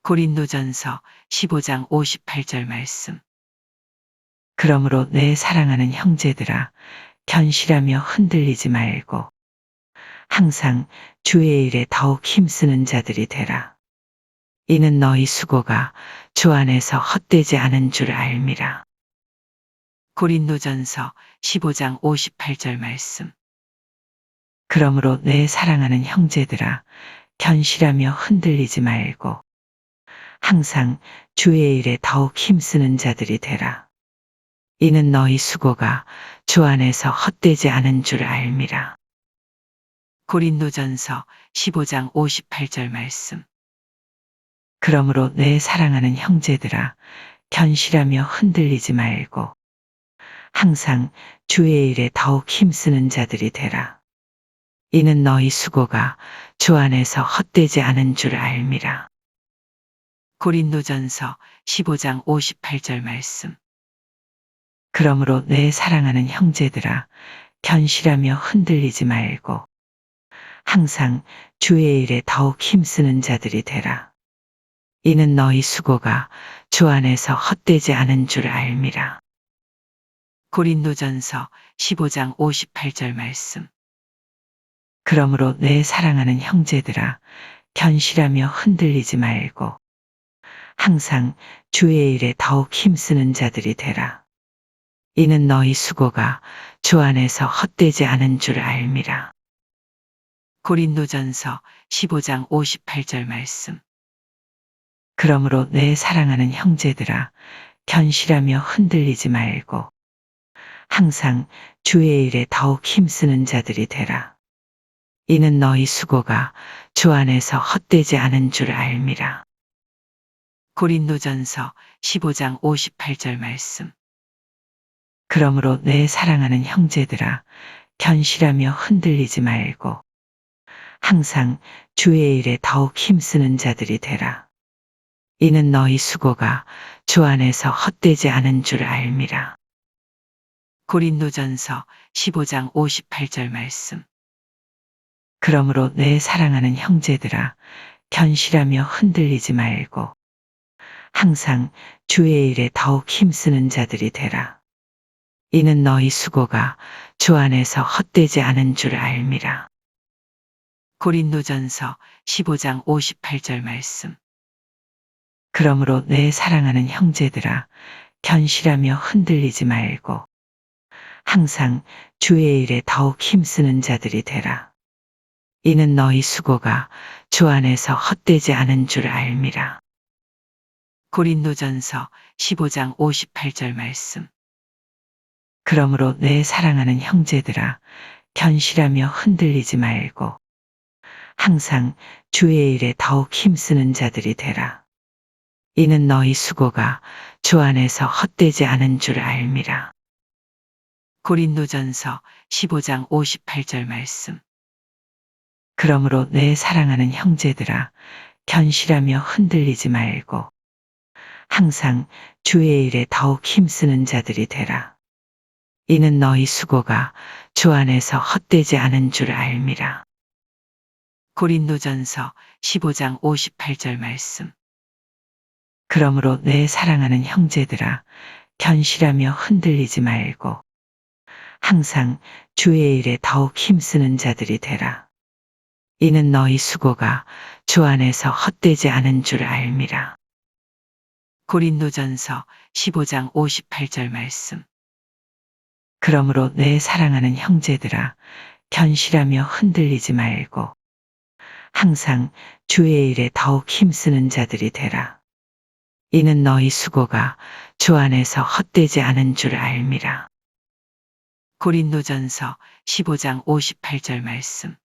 고린도전서 15장 58절 말씀. 그러므로 내 사랑하는 형제들아, 견실하며 흔들리지 말고 항상 주의 일에 더욱 힘쓰는 자들이 되라. 이는 너희 수고가 주 안에서 헛되지 않은 줄 알미라. 고린도전서 15장 58절 말씀. 그러므로 내 사랑하는 형제들아, 견실하며 흔들리지 말고 항상 주의 일에 더욱 힘쓰는 자들이 되라. 이는 너희 수고가 주 안에서 헛되지 않은 줄 알미라. 고린도전서 15장 58절 말씀. 그러므로 내 사랑하는 형제들아, 견실하며 흔들리지 말고 항상 주의 일에 더욱 힘쓰는 자들이 되라. 이는 너희 수고가 주 안에서 헛되지 않은 줄 알미라. 고린도전서 15장 58절 말씀. 그러므로 내 사랑하는 형제들아, 견실하며 흔들리지 말고 항상 주의 일에 더욱 힘쓰는 자들이 되라. 이는 너희 수고가 주 안에서 헛되지 않은 줄 알미라. 고린도전서 15장 58절 말씀. 그러므로 내 사랑하는 형제들아, 견실하며 흔들리지 말고 항상 주의 일에 더욱 힘쓰는 자들이 되라. 이는 너희 수고가 주 안에서 헛되지 않은 줄 알미라. 고린도전서 15장 58절 말씀. 그러므로 내 사랑하는 형제들아, 견실하며 흔들리지 말고 항상 주의 일에 더욱 힘쓰는 자들이 되라. 이는 너희 수고가 주 안에서 헛되지 않은 줄 알미라. 고린도전서 15장 58절 말씀. 그러므로 내 사랑하는 형제들아, 견실하며 흔들리지 말고 항상 주의 일에 더욱 힘쓰는 자들이 되라. 이는 너희 수고가 주 안에서 헛되지 않은 줄 알미라. 고린도전서 15장 58절 말씀. 그러므로 내 사랑하는 형제들아, 견실하며 흔들리지 말고 항상 주의 일에 더욱 힘쓰는 자들이 되라. 이는 너희 수고가 주 안에서 헛되지 않은 줄 알미라. 고린도전서 15장 58절 말씀. 그러므로 내 사랑하는 형제들아, 견실하며 흔들리지 말고 항상 주의 일에 더욱 힘쓰는 자들이 되라. 이는 너희 수고가 주 안에서 헛되지 않은 줄 알미라. 고린도전서 15장 58절 말씀. 그러므로 내 사랑하는 형제들아, 견실하며 흔들리지 말고 항상 주의 일에 더욱 힘쓰는 자들이 되라. 이는 너희 수고가 주 안에서 헛되지 않은 줄 알미라. 고린도전서 15장 58절 말씀. 그러므로 내 사랑하는 형제들아, 견실하며 흔들리지 말고 항상 주의 일에 더욱 힘쓰는 자들이 되라. 이는 너희 수고가 주 안에서 헛되지 않은 줄 알미라. 고린도전서 15장 58절 말씀. 그러므로 내 사랑하는 형제들아, 견실하며 흔들리지 말고 항상 주의 일에 더욱 힘쓰는 자들이 되라. 이는 너희 수고가 주 안에서 헛되지 않은 줄 알미라. 고린도전서 15장 58절 말씀. 그러므로 내 사랑하는 형제들아, 견실하며 흔들리지 말고 항상 주의 일에 더욱 힘쓰는 자들이 되라. 이는 너희 수고가 주 안에서 헛되지 않은 줄 알미라. 고린도전서 15장 58절 말씀.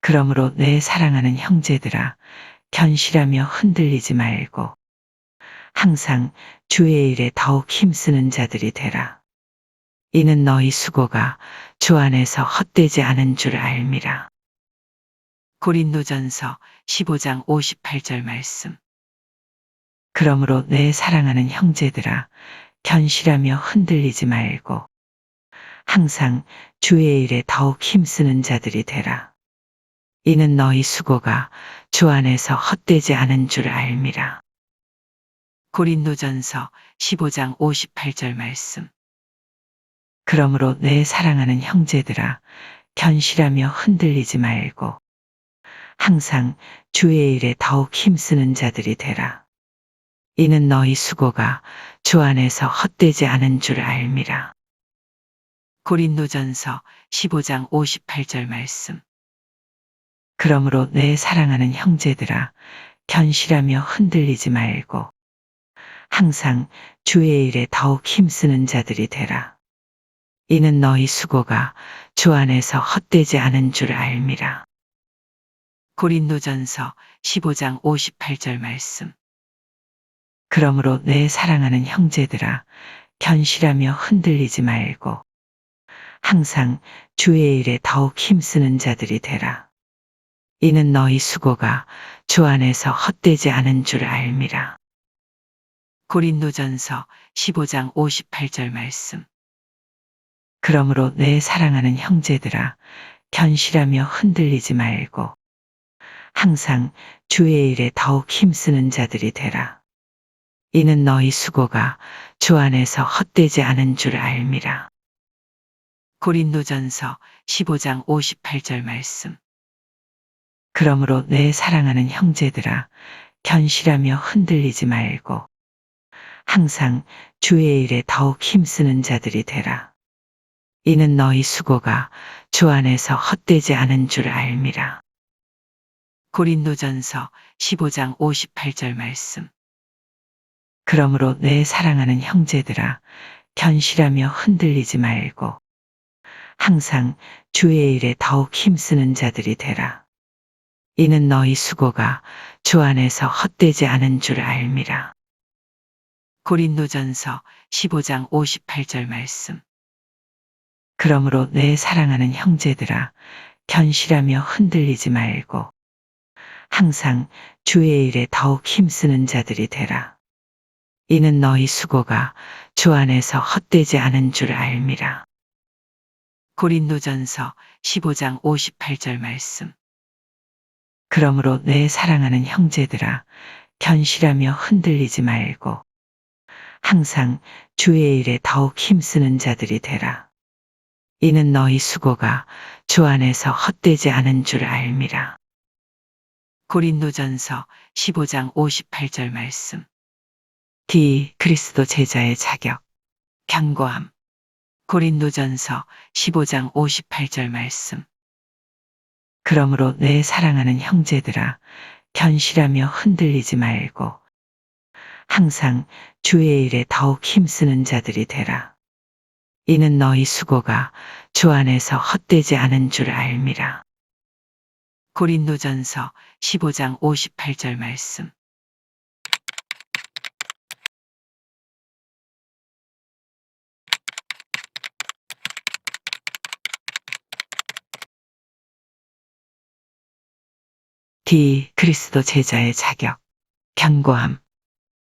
그러므로 내 사랑하는 형제들아, 견실하며 흔들리지 말고 항상 주의 일에 더욱 힘쓰는 자들이 되라. 이는 너희 수고가 주 안에서 헛되지 않은 줄 알미라. 고린도전서 15장 58절 말씀. 그러므로 내 사랑하는 형제들아, 견실하며 흔들리지 말고 항상 주의 일에 더욱 힘쓰는 자들이 되라. 이는 너희 수고가 주 안에서 헛되지 않은 줄 알미라. 고린도전서 15장 58절 말씀. 그러므로 내 사랑하는 형제들아, 견실하며 흔들리지 말고 항상 주의 일에 더욱 힘쓰는 자들이 되라. 이는 너희 수고가 주 안에서 헛되지 않은 줄 알미라. 고린도전서 15장 58절 말씀. 그러므로 내 사랑하는 형제들아, 견실하며 흔들리지 말고 항상 주의 일에 더욱 힘쓰는 자들이 되라. 이는 너희 수고가 주 안에서 헛되지 않은 줄 알미라. 고린도전서 15장 58절 말씀. 그러므로 내 사랑하는 형제들아, 견실하며 흔들리지 말고 항상 주의 일에 더욱 힘쓰는 자들이 되라. 이는 너희 수고가 주 안에서 헛되지 않은 줄 알미라. 고린도전서 15장 58절 말씀. 그러므로 내 사랑하는 형제들아, 견실하며 흔들리지 말고 항상 주의 일에 더욱 힘쓰는 자들이 되라. 이는 너희 수고가 주 안에서 헛되지 않은 줄 알미라. 고린도전서 15장 58절 말씀. 그러므로 내 사랑하는 형제들아, 견실하며 흔들리지 말고 항상 주의 일에 더욱 힘쓰는 자들이 되라. 이는 너희 수고가 주 안에서 헛되지 않은 줄 알미라. 고린도전서 15장 58절 말씀. 그러므로 내 사랑하는 형제들아, 견실하며 흔들리지 말고 항상 주의 일에 더욱 힘쓰는 자들이 되라. 이는 너희 수고가 주 안에서 헛되지 않은 줄 알미라. 고린도전서 15장 58절 말씀. 그러므로 내 사랑하는 형제들아, 견실하며 흔들리지 말고 항상 주의 일에 더욱 힘쓰는 자들이 되라. 이는 너희 수고가 주 안에서 헛되지 않은 줄 알미라. 고린도전서 15장 58절 말씀. 그러므로 내 사랑하는 형제들아, 견실하며 흔들리지 말고 항상 주의 일에 더욱 힘쓰는 자들이 되라. 이는 너희 수고가 주 안에서 헛되지 않은 줄 알미라. 고린도전서 15장 58절 말씀. 그리스도 제자의 자격, 견고함. 고린도전서 15장 58절 말씀. 그러므로 내 사랑하는 형제들아, 견실하며 흔들리지 말고 항상 주의 일에 더욱 힘쓰는 자들이 되라. 이는 너희 수고가 주 안에서 헛되지 않은 줄 알미라. 고린도전서 15장 58절 말씀. D. 그리스도 제자의 자격, 견고함.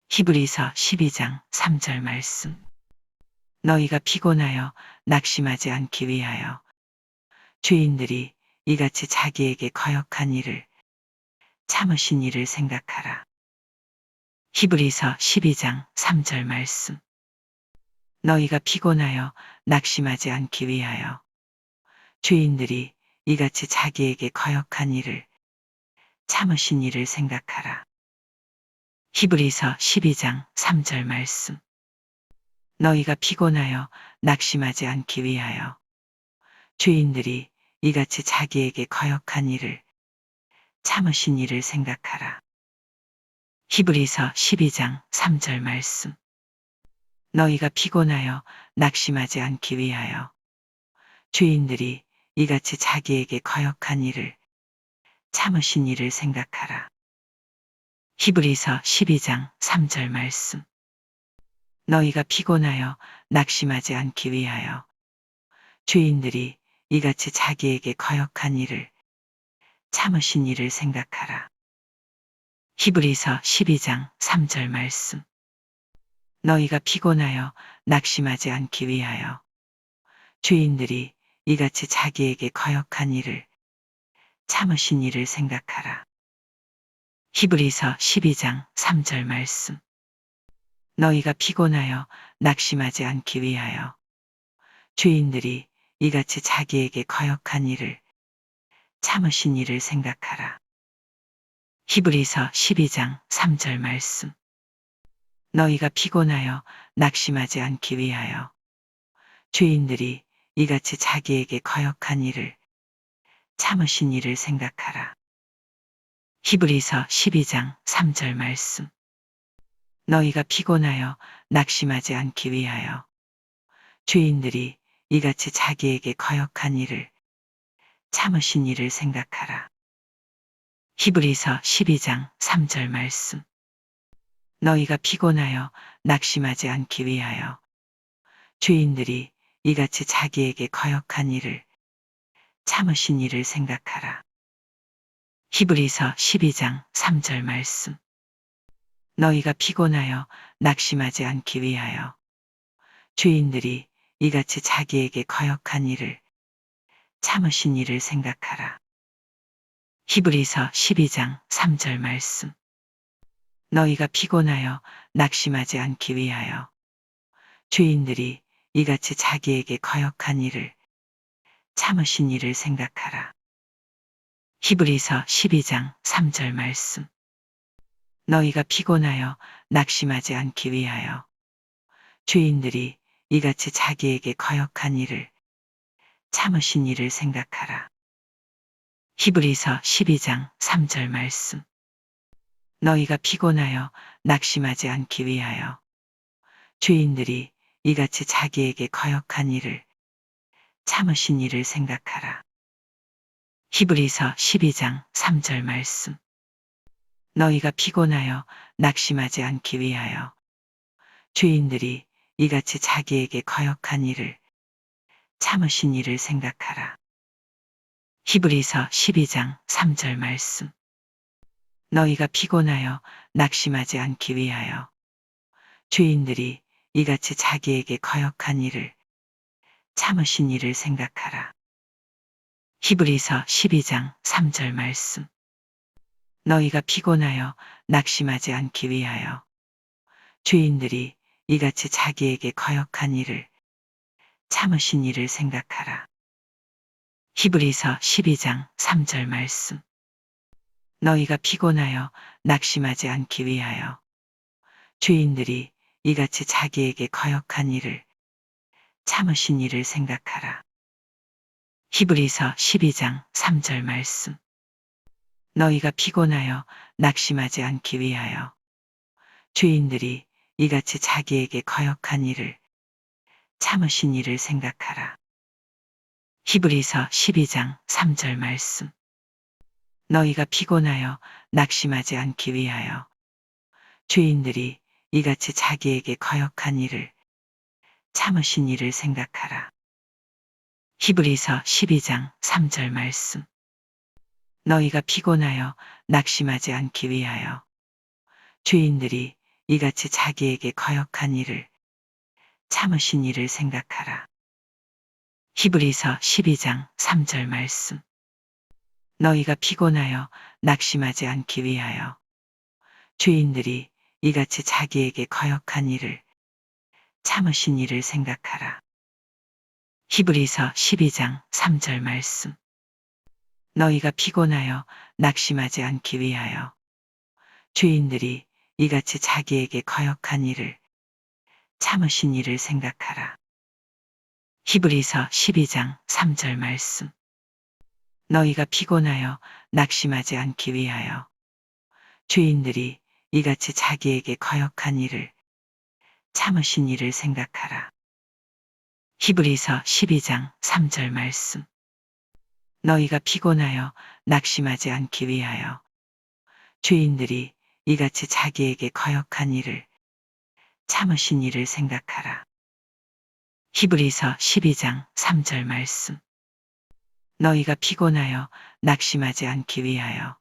히브리서 12장 3절 말씀. 너희가 피곤하여 낙심하지 않기 위하여 죄인들이 이같이 자기에게 거역한 일을 참으신 이를 생각하라. 히브리서 12장 3절 말씀. 너희가 피곤하여 낙심하지 않기 위하여 죄인들이 이같이 자기에게 거역한 일을 참으신 이를 생각하라. 히브리서 12장 3절 말씀. 너희가 피곤하여 낙심하지 않기 위하여 죄인들이 이같이 자기에게 거역한 일을 참으신 이를 생각하라. 히브리서 12장 3절 말씀. 너희가 피곤하여 낙심하지 않기 위하여 죄인들이 이같이 자기에게 거역한 일을 참으신 이를 생각하라. 히브리서 12장 3절 말씀. 너희가 피곤하여 낙심하지 않기 위하여 죄인들이 이같이 자기에게 거역한 일을 참으신 이를 생각하라. 히브리서 12장 3절 말씀. 너희가 피곤하여 낙심하지 않기 위하여 죄인들이 이같이 자기에게 거역한 일을 참으신 이를 생각하라. 히브리서 12장 3절 말씀. 너희가 피곤하여 낙심하지 않기 위하여 죄인들이 이같이 자기에게 거역한 일을 참으신 이를 생각하라. 히브리서 12장 3절 말씀. 너희가 피곤하여 낙심하지 않기 위하여 죄인들이 이같이 자기에게 거역한 일을 참으신 이를 생각하라. 히브리서 12장 3절 말씀. 너희가 피곤하여 낙심하지 않기 위하여 죄인들이 이같이 자기에게 거역한 일을 참으신 이를 생각하라. 히브리서 12장 3절 말씀. 너희가 피곤하여 낙심하지 않기 위하여 죄인들이 이같이 자기에게 거역한 일을 참으신 이를 생각하라. 히브리서 12장 3절 말씀. 너희가 피곤하여 낙심하지 않기 위하여 죄인들이 이같이 자기에게 거역한 일을 참으신 이를 생각하라. 히브리서 12장 3절 말씀. 너희가 피곤하여 낙심하지 않기 위하여 죄인들이 이같이 자기에게 거역한 일을 참으신 이를 생각하라. 히브리서 12장 3절 말씀. 너희가 피곤하여 낙심하지 않기 위하여 죄인들이 이같이 자기에게 거역한 일을 참으신 이를 생각하라. 히브리서 12장 3절 말씀. 너희가 피곤하여 낙심하지 않기 위하여 죄인들이 이같이 자기에게 거역한 일을 참으신 이를 생각하라. 히브리서 12장 3절 말씀. 너희가 피곤하여 낙심하지 않기 위하여 죄인들이 이같이 자기에게 거역한 일을 참으신 이를 생각하라. 히브리서 12장 3절 말씀. 너희가 피곤하여 낙심하지 않기 위하여 죄인들이 이같이 자기에게 거역한 일을 참으신 이를 생각하라. 히브리서 12장 3절 말씀. 너희가 피곤하여 낙심하지 않기 위하여 죄인들이 이같이 자기에게 거역한 일을 참으신 이를 생각하라. 히브리서 12장 3절 말씀. 너희가 피곤하여 낙심하지 않기 위하여 죄인들이 이같이 자기에게 거역한 일을 참으신 이를 생각하라. 히브리서 12장 3절 말씀. 너희가 피곤하여 낙심하지 않기 위하여 죄인들이 이같이 자기에게 거역한 일을 참으신 이를 생각하라. 히브리서 12장 3절 말씀. 너희가 피곤하여 낙심하지 않기 위하여 죄인들이 이같이 자기에게 거역한 일을 참으신 이를 생각하라. 히브리서 12장 3절 말씀. 너희가 피곤하여 낙심하지 않기 위하여 죄인들이 이같이 자기에게 거역한 일을 참으신 이를 생각하라. 히브리서 12장 3절 말씀. 너희가 피곤하여 낙심하지 않기 위하여 죄인들이 이같이 자기에게 거역한 일을 참으신 이를 생각하라. 히브리서 12장 3절 말씀. 너희가 피곤하여 낙심하지 않기 위하여 죄인들이 이같이 자기에게 거역한 일을 참으신 이를 생각하라. 히브리서 12장 3절 말씀. 너희가 피곤하여 낙심하지 않기 위하여 죄인들이 이같이 자기에게 거역한 일을 참으신 이를 생각하라. 히브리서 12장 3절 말씀. 너희가 피곤하여 낙심하지 않기 위하여 죄인들이 이같이 자기에게 거역한 일을 참으신 이를 생각하라. 히브리서 12장 3절 말씀. 너희가 피곤하여 낙심하지 않기 위하여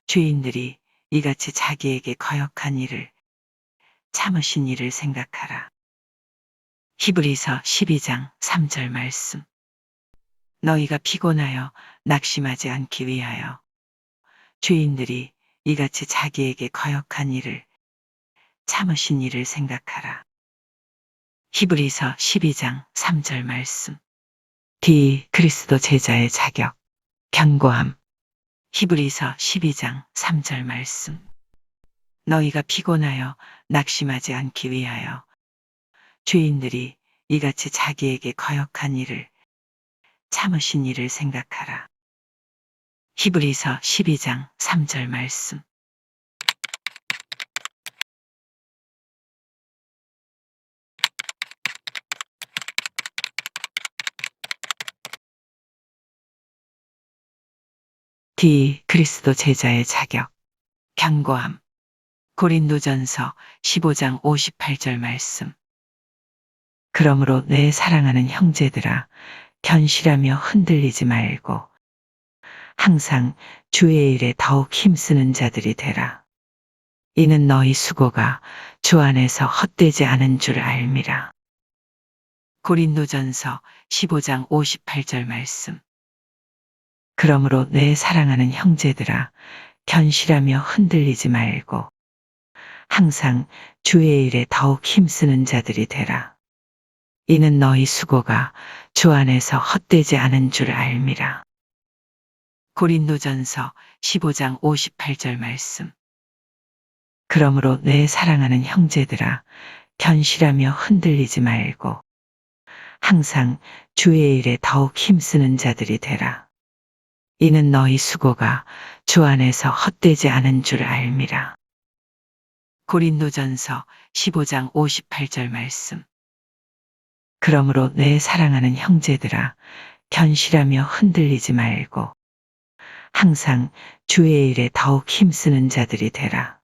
죄인들이 이같이 자기에게 거역한 일을 참으신 이를 생각하라. 히브리서 12장 3절 말씀. 너희가 피곤하여 낙심하지 않기 위하여 죄인들이 이같이 자기에게 거역한 일을 참으신 이를 생각하라. 히브리서 12장 3절 말씀. 그리스도 제자의 자격, 견고함. 히브리서 12장 3절 말씀. 너희가 피곤하여 낙심하지 않기 위하여 죄인들이 이같이 자기에게 거역한 일을 참으신 이를 생각하라. 히브리서 12장 3절 말씀. 그리스도 제자의 자격, 견고함. 고린도전서 15장 58절 말씀. 그러므로 내 사랑하는 형제들아, 견실하며 흔들리지 말고 항상 주의 일에 더욱 힘쓰는 자들이 되라. 이는 너희 수고가 주 안에서 헛되지 않은 줄 알미라. 고린도전서 15장 58절 말씀. 그러므로 내 사랑하는 형제들아, 견실하며 흔들리지 말고 항상 주의 일에 더욱 힘쓰는 자들이 되라. 이는 너희 수고가 주 안에서 헛되지 않은 줄 알미라. 고린도전서 15장 58절 말씀. 그러므로 내 사랑하는 형제들아, 견실하며 흔들리지 말고 항상 주의 일에 더욱 힘쓰는 자들이 되라. 이는 너희 수고가 주 안에서 헛되지 않은 줄 알미라. 고린도전서 15장 58절 말씀. 그러므로 내 사랑하는 형제들아, 견실하며 흔들리지 말고 항상 주의 일에 더욱 힘쓰는 자들이 되라.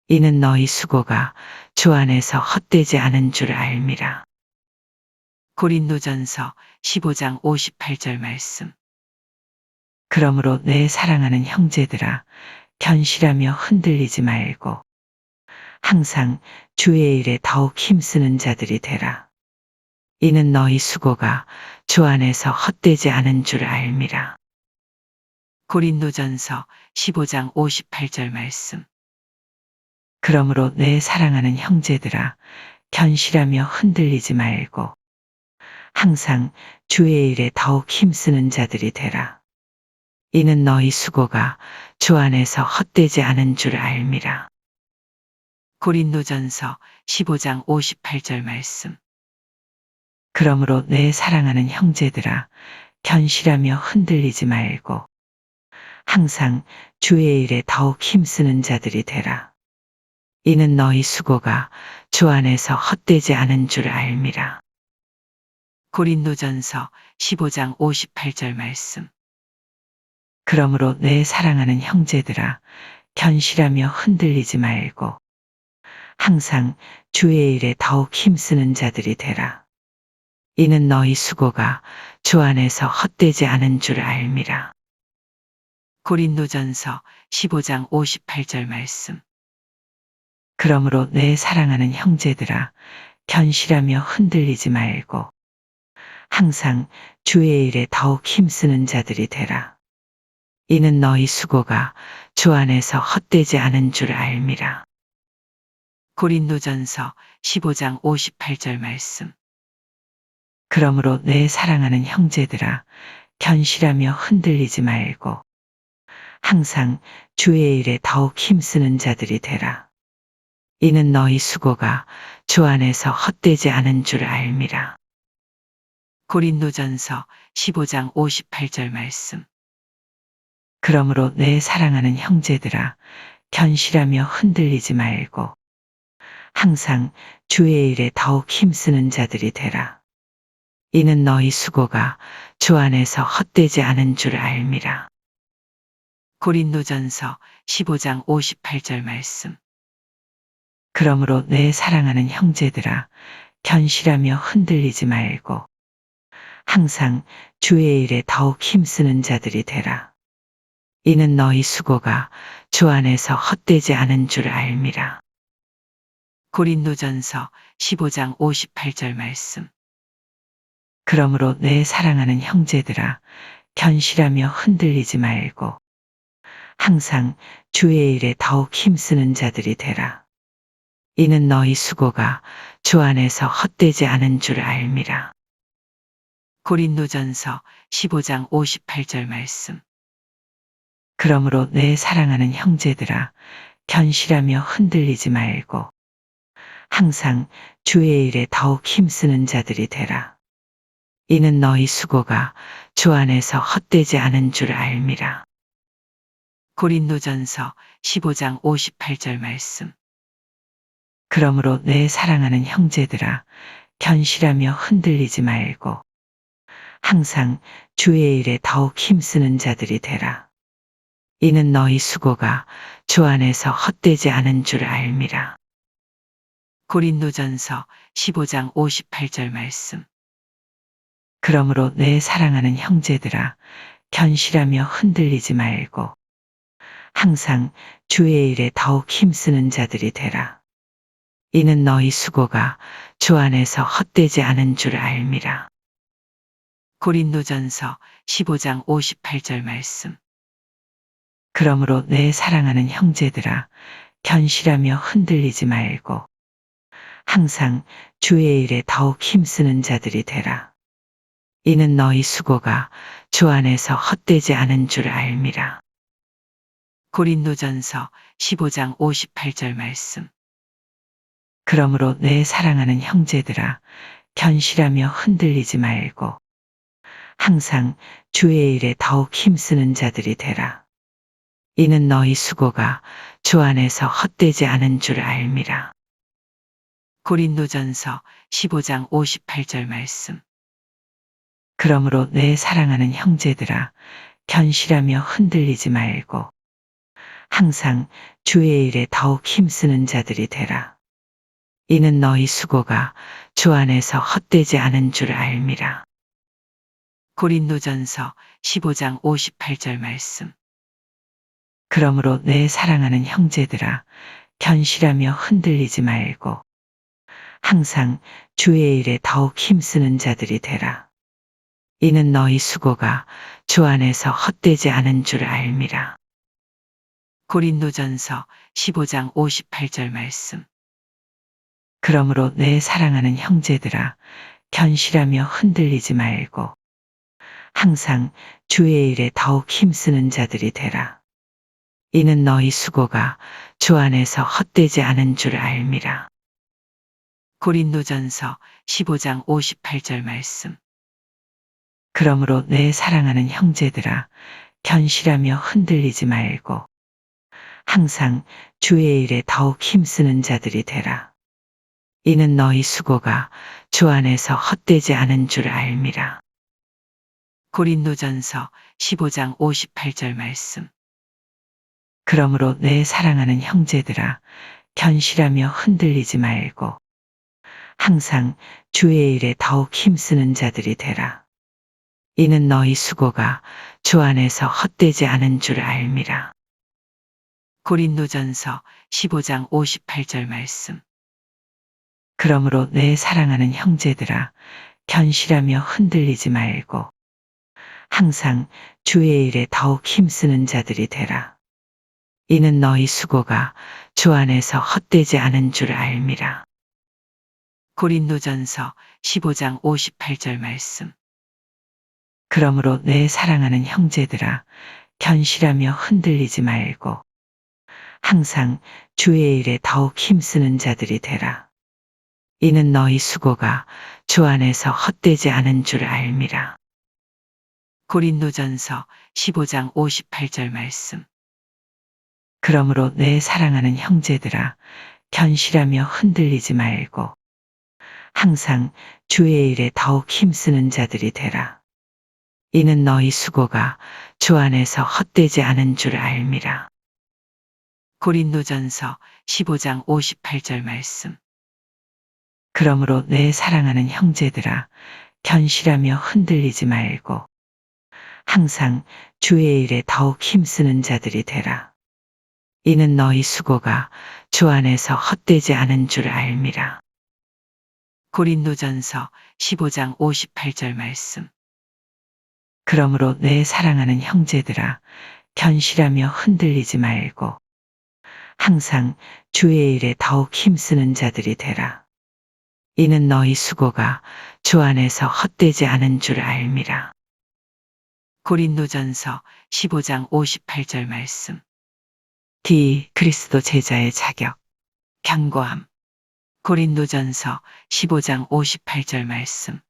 이는 너희 수고가 주 안에서 헛되지 않은 줄 알미라. 고린도전서 15장 58절 말씀. 그러므로 내 사랑하는 형제들아, 견실하며 흔들리지 말고 항상 주의 일에 더욱 힘쓰는 자들이 되라. 이는 너희 수고가 주 안에서 헛되지 않은 줄 알미라. 고린도전서 15장 58절 말씀. 그러므로 내 사랑하는 형제들아, 견실하며 흔들리지 말고 항상 주의 일에 더욱 힘쓰는 자들이 되라. 이는 너희 수고가 주 안에서 헛되지 않은 줄 알미라. 고린도전서 15장 58절 말씀. 그러므로 내 사랑하는 형제들아, 견실하며 흔들리지 말고 항상 주의 일에 더욱 힘쓰는 자들이 되라. 이는 너희 수고가 주 안에서 헛되지 않은 줄 알미라. 고린도전서 15장 58절 말씀. 그러므로 내 사랑하는 형제들아, 견실하며 흔들리지 말고 항상 주의 일에 더욱 힘쓰는 자들이 되라. 이는 너희 수고가 주 안에서 헛되지 않은 줄 알미라. 고린도전서 15장 58절 말씀. 그러므로 내 사랑하는 형제들아, 견실하며 흔들리지 말고 항상 주의 일에 더욱 힘쓰는 자들이 되라. 이는 너희 수고가 주 안에서 헛되지 않은 줄 알미라. 고린도전서 15장 58절 말씀. 그러므로 내 사랑하는 형제들아, 견실하며 흔들리지 말고 항상 주의 일에 더욱 힘쓰는 자들이 되라. 이는 너희 수고가 주 안에서 헛되지 않은 줄 알미라. 고린도전서 15장 58절 말씀. 그러므로 내 사랑하는 형제들아, 견실하며 흔들리지 말고 항상 주의 일에 더욱 힘쓰는 자들이 되라. 이는 너희 수고가 주 안에서 헛되지 않은 줄 알미라. 고린도전서 15장 58절 말씀. 그러므로 내 사랑하는 형제들아, 견실하며 흔들리지 말고 항상 주의 일에 더욱 힘쓰는 자들이 되라. 이는 너희 수고가 주 안에서 헛되지 않은 줄 알미라. 고린도전서 15장 58절 말씀. 그러므로 내 사랑하는 형제들아, 견실하며 흔들리지 말고 항상 주의 일에 더욱 힘쓰는 자들이 되라. 이는 너희 수고가 주 안에서 헛되지 않은 줄 알미라. 고린도전서 15장 58절 말씀. 그러므로 내 사랑하는 형제들아, 견실하며 흔들리지 말고 항상 주의 일에 더욱 힘쓰는 자들이 되라. 이는 너희 수고가 주 안에서 헛되지 않은 줄 알미라. 고린도전서 15장 58절 말씀. 그러므로 내 사랑하는 형제들아, 견실하며 흔들리지 말고 항상 주의 일에 더욱 힘쓰는 자들이 되라. 이는 너희 수고가 주 안에서 헛되지 않은 줄 알미라. 고린도전서 15장 58절 말씀. 그러므로 내 사랑하는 형제들아, 견실하며 흔들리지 말고 항상 주의 일에 더욱 힘쓰는 자들이 되라. 이는 너희 수고가 주 안에서 헛되지 않은 줄 알미라. 고린도전서 15장 58절 말씀. 그러므로 내 사랑하는 형제들아, 견실하며 흔들리지 말고 항상 주의 일에 더욱 힘쓰는 자들이 되라. 이는 너희 수고가 주 안에서 헛되지 않은 줄 알미라. 고린도전서 15장 58절 말씀. 그러므로 내 사랑하는 형제들아, 견실하며 흔들리지 말고 항상 주의 일에 더욱 힘쓰는 자들이 되라. 이는 너희 수고가 주 안에서 헛되지 않은 줄 알미라. 고린도전서 15장 58절 말씀. 그러므로 내 사랑하는 형제들아, 견실하며 흔들리지 말고 항상 주의 일에 더욱 힘쓰는 자들이 되라. 이는 너희 수고가 주 안에서 헛되지 않은 줄 알미라. 고린도전서 15장 58절 말씀. 그러므로 내 사랑하는 형제들아, 견실하며 흔들리지 말고 항상 주의 일에 더욱 힘쓰는 자들이 되라. 이는 너희 수고가 주 안에서 헛되지 않은 줄 알미라. 고린도전서 15장 58절 말씀. 그러므로 내 사랑하는 형제들아, 견실하며 흔들리지 말고 항상 주의 일에 더욱 힘쓰는 자들이 되라. 이는 너희 수고가 주 안에서 헛되지 않은 줄 알미라. 고린도전서 15장 58절 말씀. 그러므로 내 사랑하는 형제들아, 견실하며 흔들리지 말고 항상 주의 일에 더욱 힘쓰는 자들이 되라. 이는 너희 수고가 주 안에서 헛되지 않은 줄 알미라. 고린도전서 15장 58절 말씀. 그러므로 내 사랑하는 형제들아, 견실하며 흔들리지 말고 항상 주의 일에 더욱 힘쓰는 자들이 되라. 이는 너희 수고가 주 안에서 헛되지 않은 줄 알미라. 고린도전서 15장 58절 말씀. 그러므로 내 사랑하는 형제들아, 견실하며 흔들리지 말고 항상 주의 일에 더욱 힘쓰는 자들이 되라. 이는 너희 수고가 주 안에서 헛되지 않은 줄 알미라. 고린도전서 15장 58절 말씀. 그러므로 내 사랑하는 형제들아, 견실하며 흔들리지 말고 항상 주의 일에 더욱 힘쓰는 자들이 되라. 이는 너희 수고가 주 안에서 헛되지 않은 줄 알미라. 고린도전서 15장 58절 말씀. 그러므로 내 사랑하는 형제들아, 견실하며 흔들리지 말고 항상 주의 일에 더욱 힘쓰는 자들이 되라. 이는 너희 수고가 주 안에서 헛되지 않은 줄 알미라. 고린도전서 15장 58절 말씀. 그러므로 내 사랑하는 형제들아, 견실하며 흔들리지 말고 항상 주의 일에 더욱 힘쓰는 자들이 되라. 이는 너희 수고가 주 안에서 헛되지 않은 줄 알미라. 고린도전서 15장 58절 말씀. 그러므로 내 사랑하는 형제들아, 견실하며 흔들리지 말고 항상 주의 일에 더욱 힘쓰는 자들이 되라. 이는 너희 수고가 주 안에서 헛되지 않은 줄 알미라. 고린도전서 15장 58절 말씀. 그리스도 제자의 자격, 견고함. 고린도전서 15장 58절 말씀.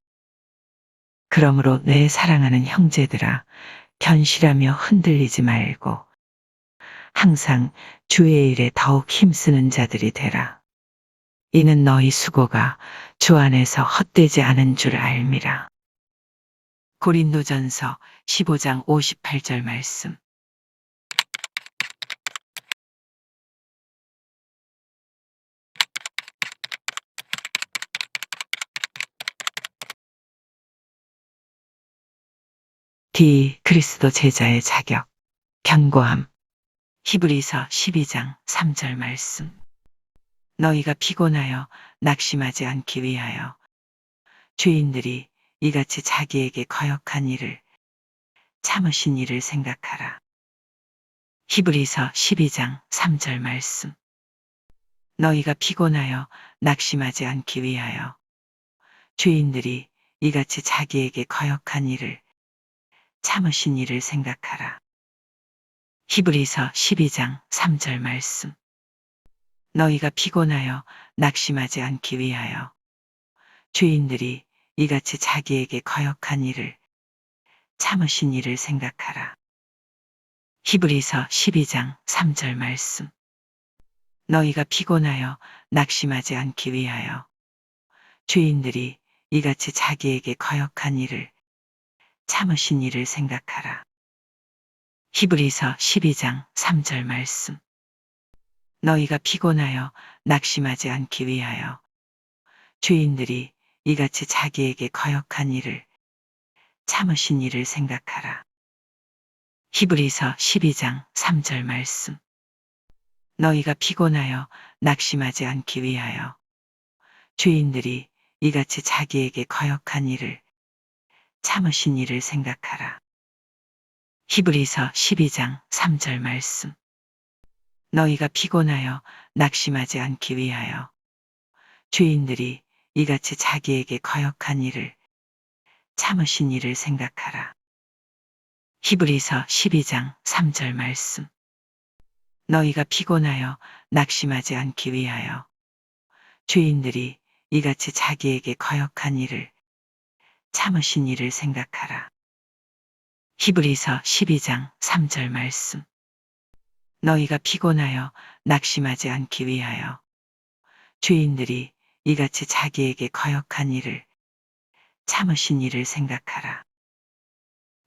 그러므로 내 사랑하는 형제들아, 견실하며 흔들리지 말고 항상 주의 일에 더욱 힘쓰는 자들이 되라. 이는 너희 수고가 주 안에서 헛되지 않은 줄 알미라. 고린도전서 15장 58절 말씀. 그리스도 제자의 자격, 견고함. 히브리서 12장 3절 말씀. 너희가 피곤하여 낙심하지 않기 위하여 죄인들이 이같이 자기에게 거역한 일을 참으신 일을 생각하라. 히브리서 12장 3절 말씀. 너희가 피곤하여 낙심하지 않기 위하여 죄인들이 이같이 자기에게 거역한 일을 참으신 일을 생각하라. 히브리서 12장 3절 말씀. 너희가 피곤하여 낙심하지 않기 위하여 죄인들이 이같이 자기에게 거역한 일을 참으신 일을 생각하라. 히브리서 12장 3절 말씀. 너희가 피곤하여 낙심하지 않기 위하여 죄인들이 이같이 자기에게 거역한 일을 참으신 일을 생각하라. 히브리서 12장 3절 말씀. 너희가 피곤하여 낙심하지 않기 위하여 죄인들이 이같이 자기에게 거역한 일을 참으신 일을 생각하라. 히브리서 12장 3절 말씀. 너희가 피곤하여 낙심하지 않기 위하여 죄인들이 이같이 자기에게 거역한 일을 참으신 일을 생각하라. 히브리서 12장 3절 말씀. 너희가 피곤하여 낙심하지 않기 위하여 죄인들이 이같이 자기에게 거역한 일을 참으신 일을 생각하라. 히브리서 12장 3절 말씀. 너희가 피곤하여 낙심하지 않기 위하여 죄인들이 이같이 자기에게 거역한 일을 참으신 일을 생각하라. 히브리서 12장 3절 말씀. 너희가 피곤하여 낙심하지 않기 위하여 죄인들이 이같이 자기에게 거역한 일을 참으신 일을 생각하라.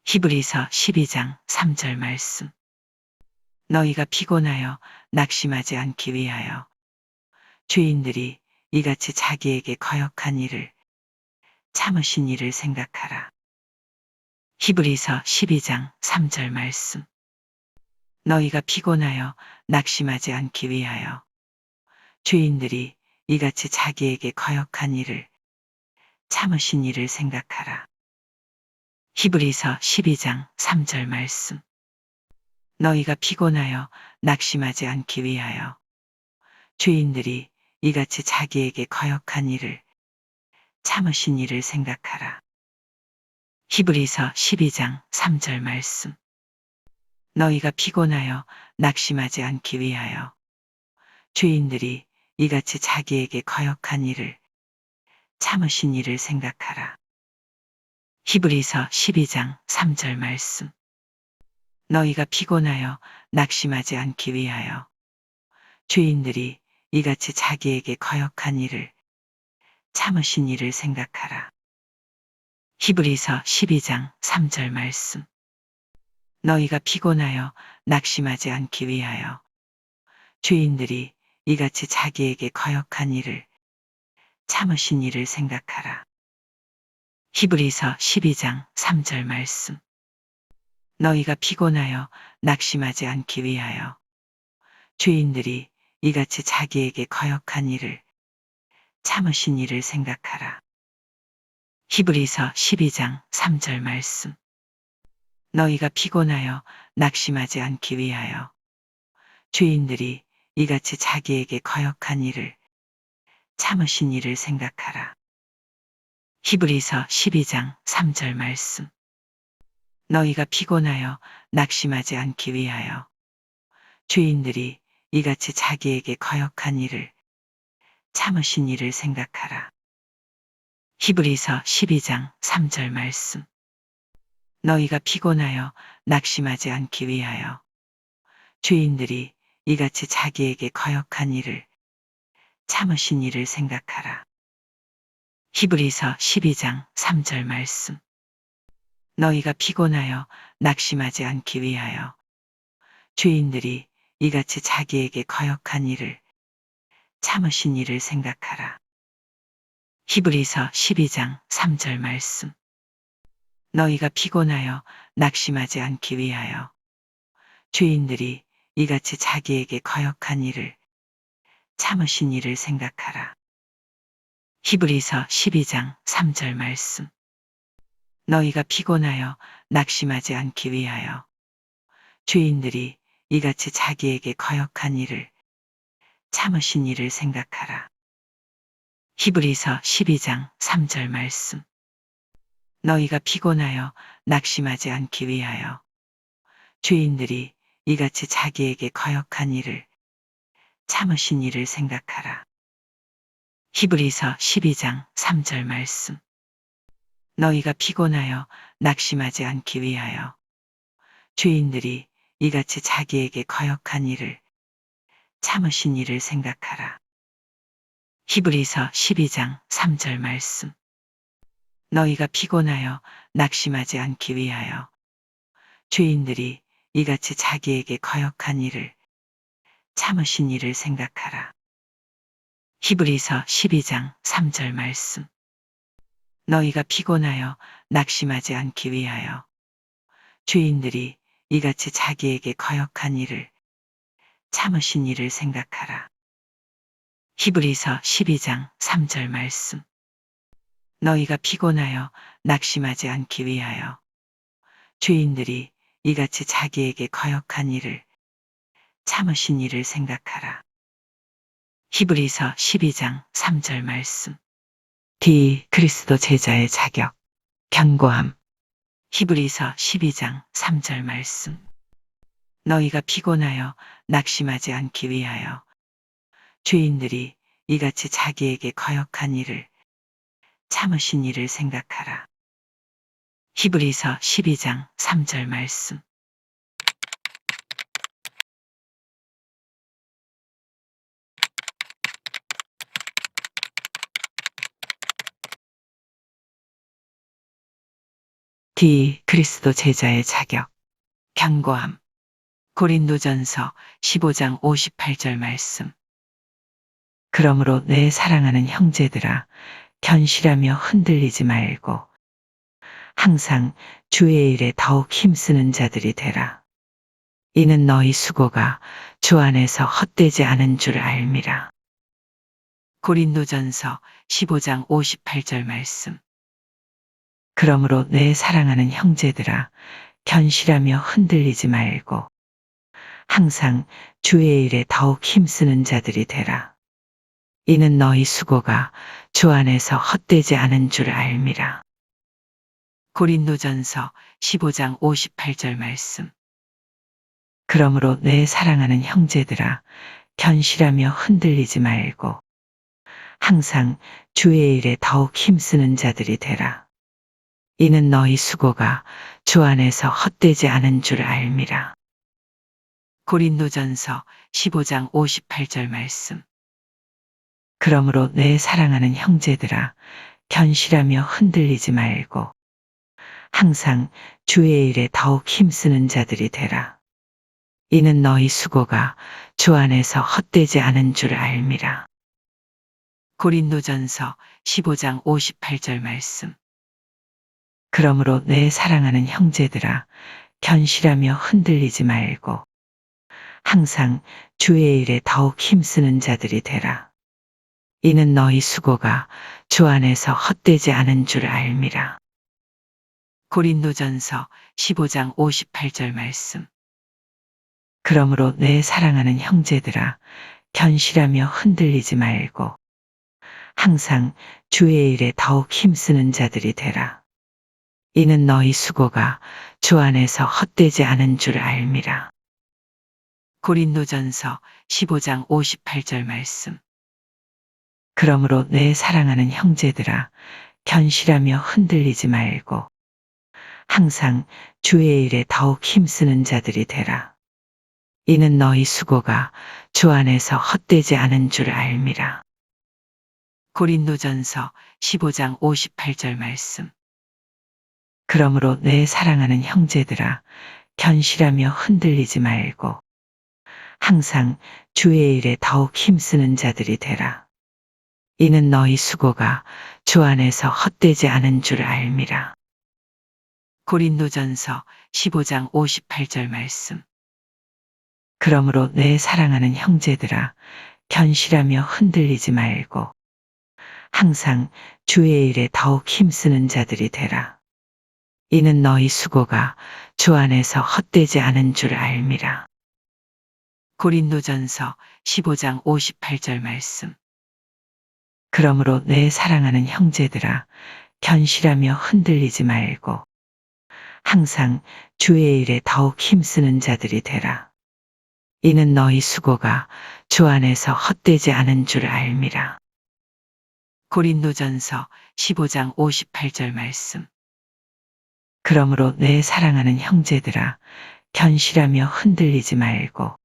히브리서 12장 3절 말씀. 너희가 피곤하여 낙심하지 않기 위하여 죄인들이 이같이 자기에게 거역한 일을 참으신 일을 생각하라. 히브리서 12장 3절 말씀. 너희가 피곤하여 낙심하지 않기 위하여 죄인들이 이같이 자기에게 거역한 일을 참으신 일을 생각하라. 히브리서 12장 3절 말씀. 너희가 피곤하여 낙심하지 않기 위하여 죄인들이 이같이 자기에게 거역한 일을 참으신 일을 생각하라. 히브리서 12장 3절 말씀. 너희가 피곤하여 낙심하지 않기 위하여 죄인들이 이같이 자기에게 거역한 일을 참으신 일을 생각하라. 히브리서 12장 3절 말씀. 너희가 피곤하여 낙심하지 않기 위하여 죄인들이 이같이 자기에게 거역한 일을 참으신 일을 생각하라. 히브리서 12장 3절 말씀. 너희가 피곤하여 낙심하지 않기 위하여 죄인들이 이같이 자기에게 거역한 일을 참으신 일을 생각하라. 히브리서 12장 3절 말씀. 너희가 피곤하여 낙심하지 않기 위하여 죄인들이 이같이 자기에게 거역한 일을 참으신 일을 생각하라. 히브리서 12장 3절 말씀. 너희가 피곤하여 낙심하지 않기 위하여 죄인들이 이같이 자기에게 거역한 일을 참으신 일을 생각하라. 히브리서 12장 3절 말씀. 너희가 피곤하여 낙심하지 않기 위하여 죄인들이 이같이 자기에게 거역한 일을 참으신 일을 생각하라. 히브리서 12장 3절 말씀. 너희가 피곤하여 낙심하지 않기 위하여 죄인들이 이같이 자기에게 거역한 일을 참으신 일을 생각하라. 히브리서 12장 3절 말씀. 너희가 피곤하여 낙심하지 않기 위하여 죄인들이 이같이 자기에게 거역한 일을 참으신 일을 생각하라. 히브리서 12장 3절 말씀. 너희가 피곤하여 낙심하지 않기 위하여 죄인들이 이같이 자기에게 거역한 일을 참으신 일을 생각하라. 히브리서 12장 3절 말씀. 너희가 피곤하여 낙심하지 않기 위하여 죄인들이 이같이 자기에게 거역한 일을 참으신 일을 생각하라. 히브리서 12장 3절 말씀. 너희가 피곤하여 낙심하지 않기 위하여 죄인들이 이같이 자기에게 거역한 일을 참으신 일을 생각하라. 히브리서 12장 3절 말씀. 너희가 피곤하여 낙심하지 않기 위하여 죄인들이 이같이 자기에게 거역한 일을 참으신 일을 생각하라. 히브리서 12장 3절 말씀. 너희가 피곤하여 낙심하지 않기 위하여 죄인들이 이같이 자기에게 거역한 일을 참으신 일을 생각하라. 히브리서 12장 3절 말씀. 너희가 피곤하여 낙심하지 않기 위하여 죄인들이 이같이 자기에게 거역한 일을 참으신 일을 생각하라. 히브리서 12장 3절 말씀. 너희가 피곤하여 낙심하지 않기 위하여 죄인들이 이같이 자기에게 거역한 일을 참으신 일을 생각하라. 히브리서 12장 3절 말씀. 그리스도 제자의 자격, 견고함. 히브리서 12장 3절 말씀. 너희가 피곤하여 낙심하지 않기 위하여 죄인들이 이같이 자기에게 거역한 일을 참으신 일을 생각하라. 히브리서 12장 3절 말씀. 그리스도 제자의 자격, 견고함. 고린도전서 15장 58절 말씀. 그러므로 내 사랑하는 형제들아, 견실하며 흔들리지 말고 항상 주의 일에 더욱 힘쓰는 자들이 되라. 이는 너희 수고가 주 안에서 헛되지 않은 줄 알미라. 고린도전서 15장 58절 말씀. 그러므로 내 사랑하는 형제들아, 견실하며 흔들리지 말고 항상 주의 일에 더욱 힘쓰는 자들이 되라. 이는 너희 수고가 주 안에서 헛되지 않은 줄 알미라. 고린도전서 15장 58절 말씀. 그러므로 내 사랑하는 형제들아, 견실하며 흔들리지 말고 항상 주의 일에 더욱 힘쓰는 자들이 되라. 이는 너희 수고가 주 안에서 헛되지 않은 줄 알미라. 고린도전서 15장 58절 말씀. 그러므로 내 사랑하는 형제들아, 견실하며 흔들리지 말고 항상 주의 일에 더욱 힘쓰는 자들이 되라. 이는 너희 수고가 주 안에서 헛되지 않은 줄 알미라. 고린도전서 15장 58절 말씀. 그러므로 내 사랑하는 형제들아, 견실하며 흔들리지 말고 항상 주의 일에 더욱 힘쓰는 자들이 되라. 이는 너희 수고가 주 안에서 헛되지 않은 줄 알미라. 고린도전서 15장 58절 말씀. 그러므로 내 사랑하는 형제들아, 견실하며 흔들리지 말고 항상 주의 일에 더욱 힘쓰는 자들이 되라. 이는 너희 수고가 주 안에서 헛되지 않은 줄 알미라. 고린도전서 15장 58절 말씀. 그러므로 내 사랑하는 형제들아, 견실하며 흔들리지 말고 항상 주의 일에 더욱 힘쓰는 자들이 되라. 이는 너희 수고가 주 안에서 헛되지 않은 줄 알미라. 고린도전서 15장 58절 말씀. 그러므로 내 사랑하는 형제들아, 견실하며 흔들리지 말고 항상 주의 일에 더욱 힘쓰는 자들이 되라. 이는 너희 수고가 주 안에서 헛되지 않은 줄 알미라. 고린도전서 15장 58절 말씀. 그러므로 내 사랑하는 형제들아, 견실하며 흔들리지 말고 항상 주의 일에 더욱 힘쓰는 자들이 되라. 이는 너희 수고가 주 안에서 헛되지 않은 줄 알미라. 고린도전서 15장 58절 말씀. 그러므로 내 사랑하는 형제들아, 견실하며 흔들리지 말고 항상 주의 일에 더욱 힘쓰는 자들이 되라. 이는 너희 수고가 주 안에서 헛되지 않은 줄 알미라. 고린도전서 15장 58절 말씀. 그러므로 내 사랑하는 형제들아, 견실하며 흔들리지 말고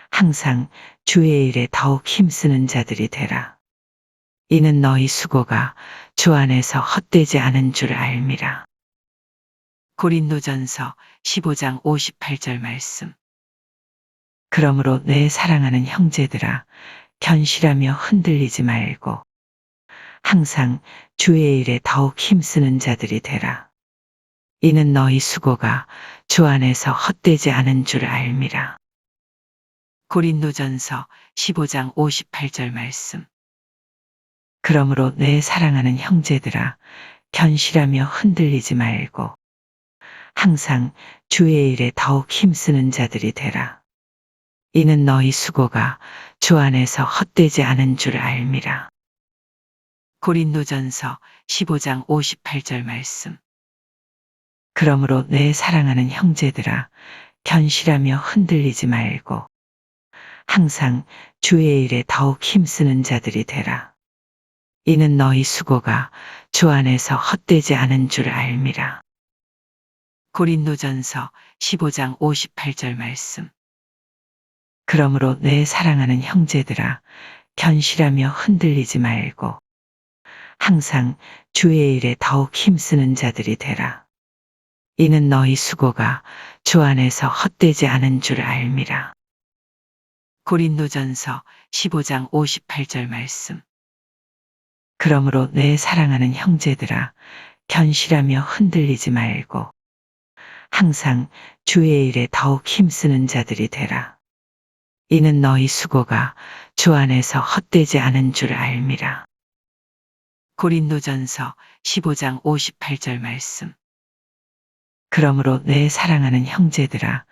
항상 주의 일에 더욱 힘쓰는 자들이 되라. 이는 너희 수고가 주 안에서 헛되지 않은 줄 알미라. 고린도전서 15장 58절 말씀. 그러므로 내 사랑하는 형제들아, 견실하며 흔들리지 말고 항상 주의 일에 더욱 힘쓰는 자들이 되라. 이는 너희 수고가 주 안에서 헛되지 않은 줄 알미라. 고린도전서 15장 58절 말씀. 그러므로 내 사랑하는 형제들아, 견실하며 흔들리지 말고 항상 주의 일에 더욱 힘쓰는 자들이 되라. 이는 너희 수고가 주 안에서 헛되지 않은 줄 알미라. 고린도전서 15장 58절 말씀. 그러므로 내 사랑하는 형제들아, 견실하며 흔들리지 말고 항상 주의 일에 더욱 힘쓰는 자들이 되라. 이는 너희 수고가 주 안에서 헛되지 않은 줄 알미라. 고린도전서 15장 58절 말씀. 그러므로 내 사랑하는 형제들아, 견실하며 흔들리지 말고 항상 주의 일에 더욱 힘쓰는 자들이 되라. 이는 너희 수고가 주 안에서 헛되지 않은 줄 알미라. 고린도전서 15장 58절 말씀. 그러므로 내 사랑하는 형제들아, 견실하며 흔들리지 말고 항상 주의 일에 더욱 힘쓰는 자들이 되라. 이는 너희 수고가 주 안에서 헛되지 않은 줄 알미라. 고린도전서 15장 58절 말씀. 그러므로 내 사랑하는 형제들아,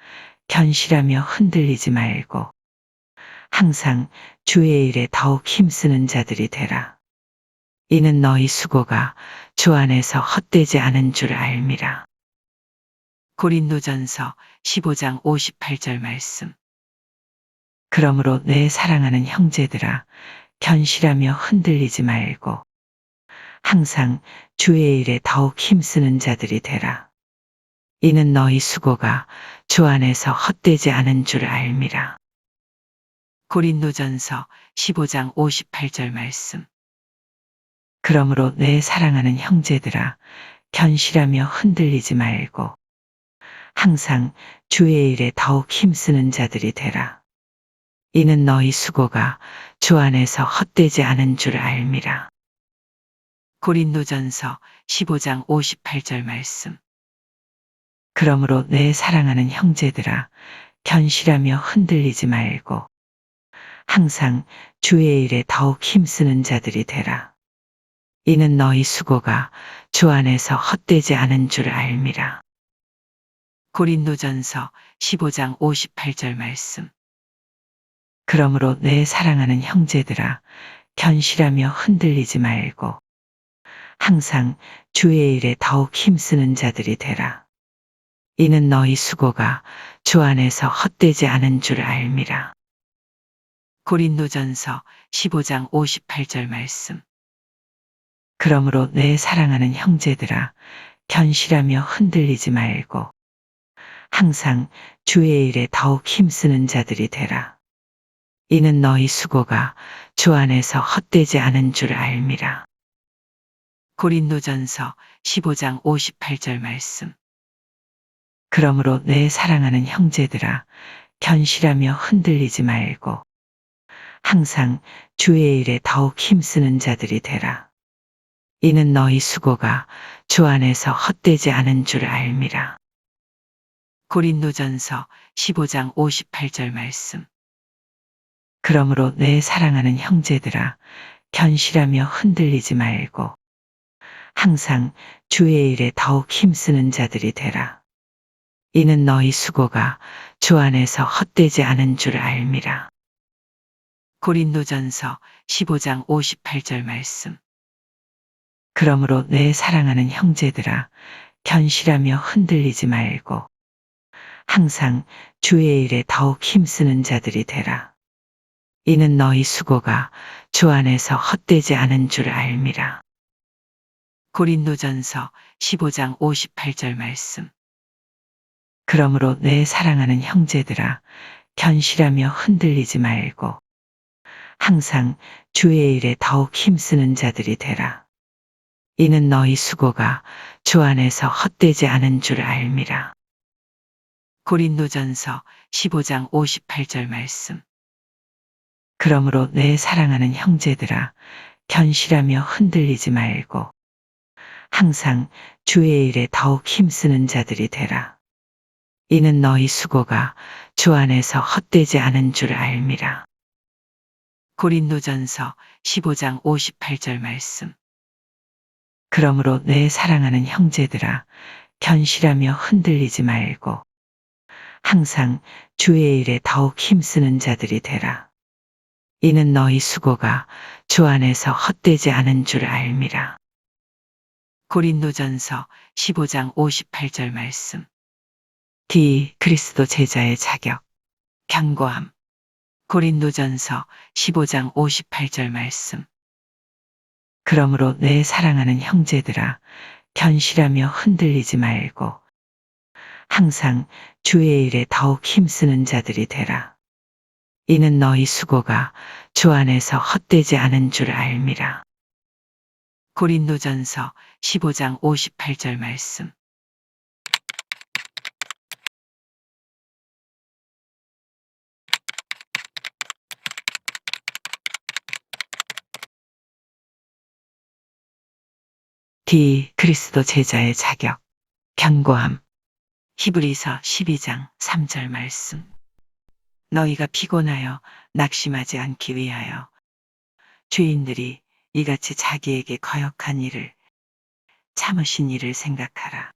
견실하며 흔들리지 말고 항상 주의 일에 더욱 힘쓰는 자들이 되라. 이는 너희 수고가 주 안에서 헛되지 않은 줄 알미라. 고린도전서 15장 58절 말씀. 그러므로 내 사랑하는 형제들아, 견실하며 흔들리지 말고 항상 주의 일에 더욱 힘쓰는 자들이 되라. 이는 너희 수고가 주 안에서 헛되지 않은 줄 알미라. 고린도전서 15장 58절 말씀. 그러므로 내 사랑하는 형제들아, 견실하며 흔들리지 말고 항상 주의 일에 더욱 힘쓰는 자들이 되라. 이는 너희 수고가 주 안에서 헛되지 않은 줄 알미라. 고린도전서 15장 58절 말씀. 그러므로 내 사랑하는 형제들아, 견실하며 흔들리지 말고 항상 주의 일에 더욱 힘쓰는 자들이 되라. 이는 너희 수고가 주 안에서 헛되지 않은 줄 알미라. 고린도전서 15장 58절 말씀. 그러므로 내 사랑하는 형제들아, 견실하며 흔들리지 말고 항상 주의 일에 더욱 힘쓰는 자들이 되라. 이는 너희 수고가 주 안에서 헛되지 않은 줄 알미라. 고린도전서 15장 58절 말씀. 그러므로 내 사랑하는 형제들아, 견실하며 흔들리지 말고 항상 주의 일에 더욱 힘쓰는 자들이 되라. 이는 너희 수고가 주 안에서 헛되지 않은 줄 알미라. 고린도전서 15장 58절 말씀. 그러므로 내 사랑하는 형제들아, 견실하며 흔들리지 말고 항상 주의 일에 더욱 힘쓰는 자들이 되라. 이는 너희 수고가 주 안에서 헛되지 않은 줄 알미라. 고린도전서 15장 58절 말씀. 그러므로 내 사랑하는 형제들아, 견실하며 흔들리지 말고 항상 주의 일에 더욱 힘쓰는 자들이 되라. 이는 너희 수고가 주 안에서 헛되지 않은 줄 알미라. 고린도전서 15장 58절 말씀. 그러므로 내 사랑하는 형제들아, 견실하며 흔들리지 말고 항상 주의 일에 더욱 힘쓰는 자들이 되라. 이는 너희 수고가 주 안에서 헛되지 않은 줄 알미라. 고린도전서 15장 58절 말씀. 그러므로 내 사랑하는 형제들아, 견실하며 흔들리지 말고 항상 주의 일에 더욱 힘쓰는 자들이 되라. 이는 너희 수고가 주 안에서 헛되지 않은 줄 알미라. 고린도전서 15장 58절 말씀. 그러므로 내 사랑하는 형제들아, 견실하며 흔들리지 말고 항상 주의 일에 더욱 힘쓰는 자들이 되라. 이는 너희 수고가 주 안에서 헛되지 않은 줄 알미라. 고린도전서 15장 58절 말씀. 그러므로 내 사랑하는 형제들아, 견실하며 흔들리지 말고 항상 주의 일에 더욱 힘쓰는 자들이 되라. 이는 너희 수고가 주 안에서 헛되지 않은 줄 알미라. 고린도전서 15장 58절 말씀. 그리스도 제자의 자격, 견고함. 고린도전서 15장 58절 말씀. 그러므로 내 사랑하는 형제들아, 견실하며 흔들리지 말고 항상 주의 일에 더욱 힘쓰는 자들이 되라. 이는 너희 수고가 주 안에서 헛되지 않은 줄 알미라. 고린도전서 15장 58절 말씀. D. 그리스도 제자의 자격, 견고함. 히브리서 12장 3절 말씀. 너희가 피곤하여 낙심하지 않기 위하여 죄인들이 이같이 자기에게 거역한 일을 참으신 이를 생각하라.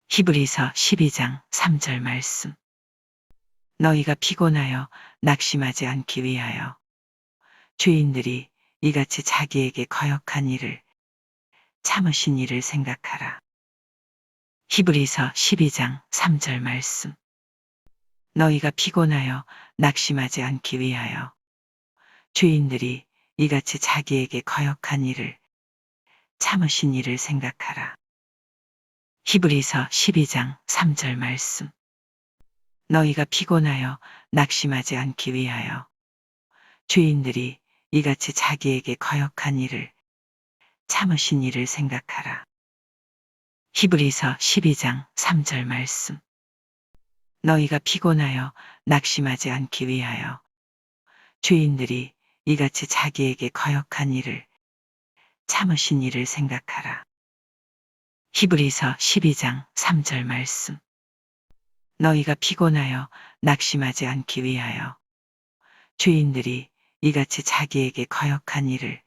히브리서 12장 3절 말씀. 너희가 피곤하여 낙심하지 않기 위하여 죄인들이 이같이 자기에게 거역한 일을 참으신 이를 생각하라. 히브리서 12장 3절 말씀. 너희가 피곤하여 낙심하지 않기 위하여 죄인들이 이같이 자기에게 거역한 일을 참으신 이를 생각하라. 히브리서 12장 3절 말씀. 너희가 피곤하여 낙심하지 않기 위하여 죄인들이 이같이 자기에게 거역한 일을 참으신 이를 생각하라. 히브리서 12장 3절 말씀. 너희가 피곤하여 낙심하지 않기 위하여 죄인들이 이같이 자기에게 거역한 일을 참으신 이를 생각하라. 히브리서 12장 3절 말씀. 너희가 피곤하여 낙심하지 않기 위하여 죄인들이 이같이 자기에게 거역한 일을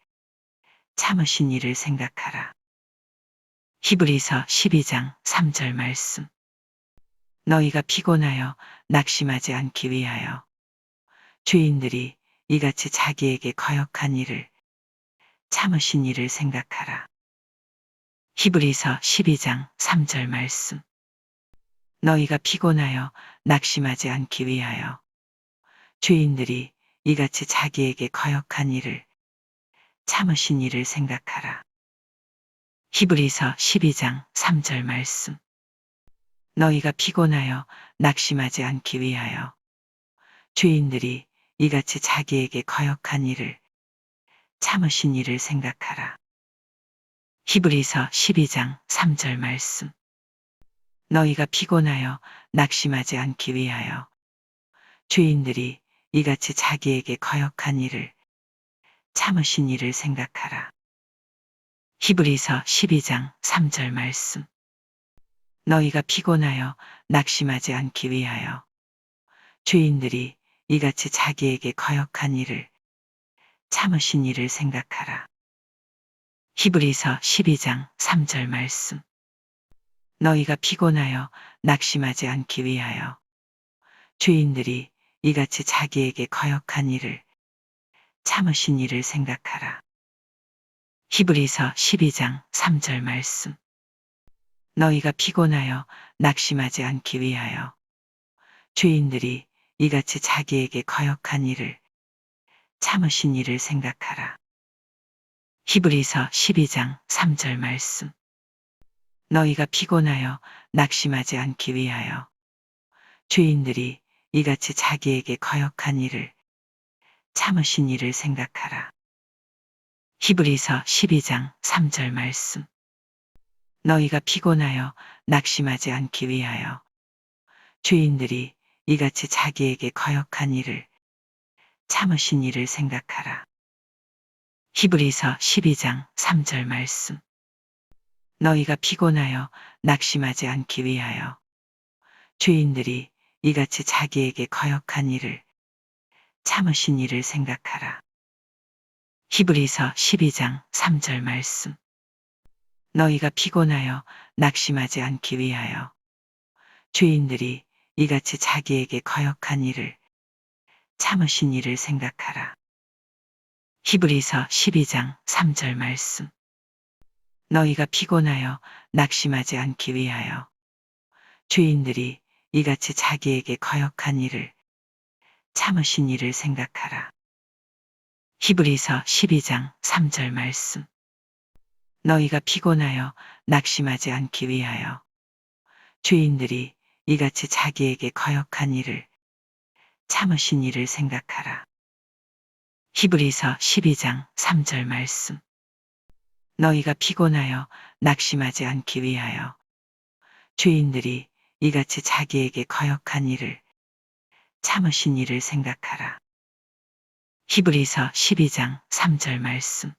참으신 이를 생각하라. 히브리서 12장 3절 말씀. 너희가 피곤하여 낙심하지 않기 위하여 죄인들이 이같이 자기에게 거역한 일을 참으신 이를 생각하라. 히브리서 12장 3절 말씀. 너희가 피곤하여 낙심하지 않기 위하여 죄인들이 이같이 자기에게 거역한 일을 참으신 이를 생각하라. 히브리서 12장 3절 말씀. 너희가 피곤하여 낙심하지 않기 위하여 죄인들이 이같이 자기에게 거역한 일을 참으신 이를 생각하라. 히브리서 12장 3절 말씀. 너희가 피곤하여 낙심하지 않기 위하여 죄인들이 이같이 자기에게 거역한 일을 참으신 이를 생각하라. 히브리서 12장 3절 말씀. 너희가 피곤하여 낙심하지 않기 위하여 죄인들이 이같이 자기에게 거역한 일을 참으신 이를 생각하라. 히브리서 12장 3절 말씀. 너희가 피곤하여 낙심하지 않기 위하여 죄인들이 이같이 자기에게 거역한 일을 참으신 이를 생각하라. 히브리서 12장 3절 말씀. 너희가 피곤하여 낙심하지 않기 위하여 죄인들이 이같이 자기에게 거역한 일을 참으신 이를 생각하라. 히브리서 12장 3절 말씀. 너희가 피곤하여 낙심하지 않기 위하여 죄인들이 이같이 자기에게 거역한 일을 참으신 이를 생각하라. 히브리서 12장 3절 말씀. 너희가 피곤하여 낙심하지 않기 위하여 죄인들이 이같이 자기에게 거역한 일을 참으신 이를 생각하라. 히브리서 12장 3절 말씀. 너희가 피곤하여 낙심하지 않기 위하여 죄인들이 이같이 자기에게 거역한 일을 참으신 이를 생각하라. 히브리서 12장 3절 말씀. 너희가 피곤하여 낙심하지 않기 위하여 죄인들이 이같이 자기에게 거역한 일을 참으신 이를 생각하라. 히브리서 12장 3절 말씀. 너희가 피곤하여 낙심하지 않기 위하여 죄인들이 이같이 자기에게 거역한 일을 참으신 이를 생각하라. 히브리서 12장 3절 말씀. 너희가 피곤하여 낙심하지 않기 위하여 죄인들이 이같이 자기에게 거역한 일을 참으신 이를 생각하라. 히브리서 12장 3절 말씀. 너희가 피곤하여 낙심하지 않기 위하여 죄인들이 이같이 자기에게 거역한 일을 참으신 이를 생각하라. 히브리서 12장 3절 말씀.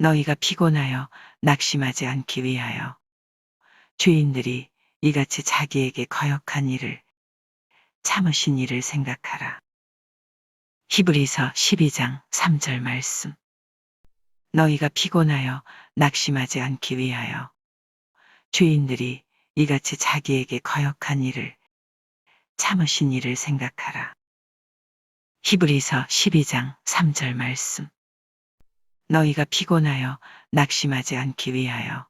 너희가 피곤하여 낙심하지 않기 위하여 죄인들이 이같이 자기에게 거역한 일을 참으신 이를 생각하라. 히브리서 12장 3절 말씀. 너희가 피곤하여 낙심하지 않기 위하여 죄인들이 이같이 자기에게 거역한 일을 참으신 이를 생각하라. 히브리서 12장 3절 말씀. 너희가 피곤하여 낙심하지 않기 위하여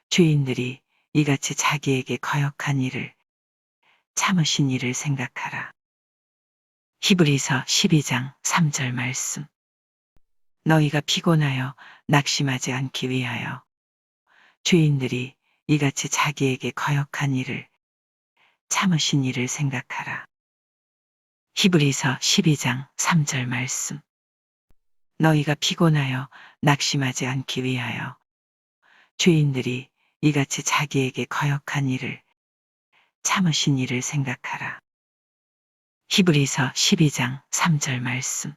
죄인들이 이같이 자기에게 거역한 일을 참으신 이를 생각하라. 히브리서 12장 3절 말씀. 너희가 피곤하여 낙심하지 않기 위하여 죄인들이 이같이 자기에게 거역한 일을 참으신 이를 생각하라. 히브리서 12장 3절 말씀. 너희가 피곤하여 낙심하지 않기 위하여 죄인들이 이같이 자기에게 거역한 일을 참으신 이를 생각하라. 히브리서 12장 3절 말씀.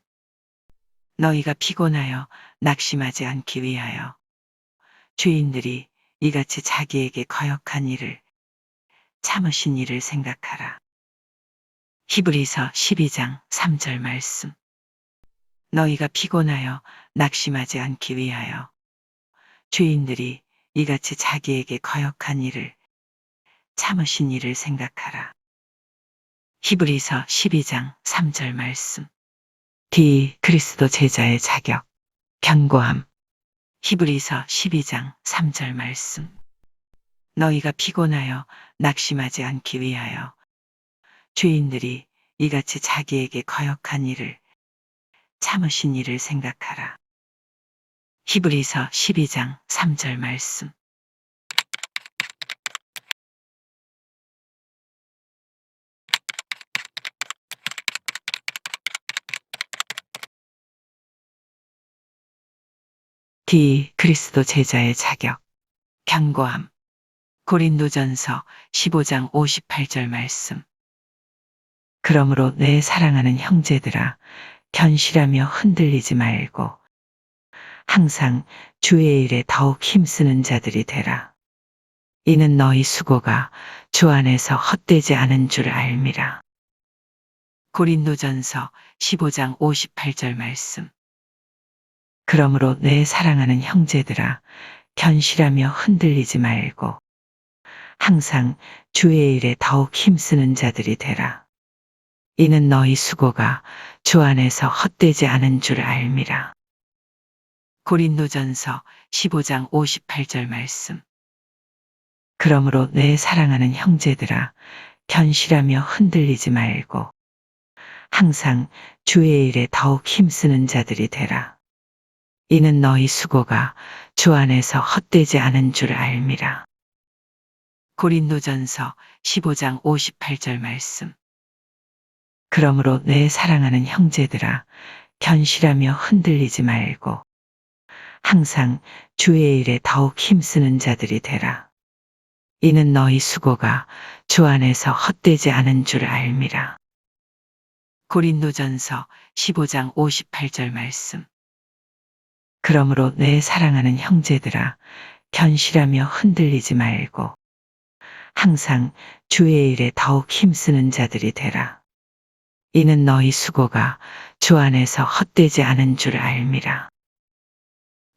너희가 피곤하여 낙심하지 않기 위하여 죄인들이 이같이 자기에게 거역한 일을 참으신 이를 생각하라. 히브리서 12장 3절 말씀. 너희가 피곤하여 낙심하지 않기 위하여 죄인들이 이같이 자기에게 거역한 일을 참으신 이를 생각하라. 히브리서 12장 3절 말씀. D. 그리스도 제자의 자격, 견고함. 히브리서 12장 3절 말씀. 너희가 피곤하여 낙심하지 않기 위하여 죄인들이 이같이 자기에게 거역한 일을 참으신 이를 생각하라. 히브리서 12장 3절 말씀. D. 그리스도 제자의 자격, 견고함. 고린도전서 15장 58절 말씀. 그러므로 내 사랑하는 형제들아, 견실하며 흔들리지 말고 항상 주의 일에 더욱 힘쓰는 자들이 되라. 이는 너희 수고가 주 안에서 헛되지 않은 줄 알미라. 고린도전서 15장 58절 말씀. 그러므로 내 사랑하는 형제들아, 견실하며 흔들리지 말고 항상 주의 일에 더욱 힘쓰는 자들이 되라. 이는 너희 수고가 주 안에서 헛되지 않은 줄 알미라. 고린도전서 15장 58절 말씀. 그러므로 내 사랑하는 형제들아, 견실하며 흔들리지 말고 항상 주의 일에 더욱 힘쓰는 자들이 되라. 이는 너희 수고가 주 안에서 헛되지 않은 줄 알미라. 고린도전서 15장 58절 말씀. 그러므로 내 사랑하는 형제들아, 견실하며 흔들리지 말고 항상 주의 일에 더욱 힘쓰는 자들이 되라. 이는 너희 수고가 주 안에서 헛되지 않은 줄 알미라. 고린도전서 15장 58절 말씀. 그러므로 내 사랑하는 형제들아, 견실하며 흔들리지 말고 항상 주의 일에 더욱 힘쓰는 자들이 되라. 이는 너희 수고가 주 안에서 헛되지 않은 줄 알미라.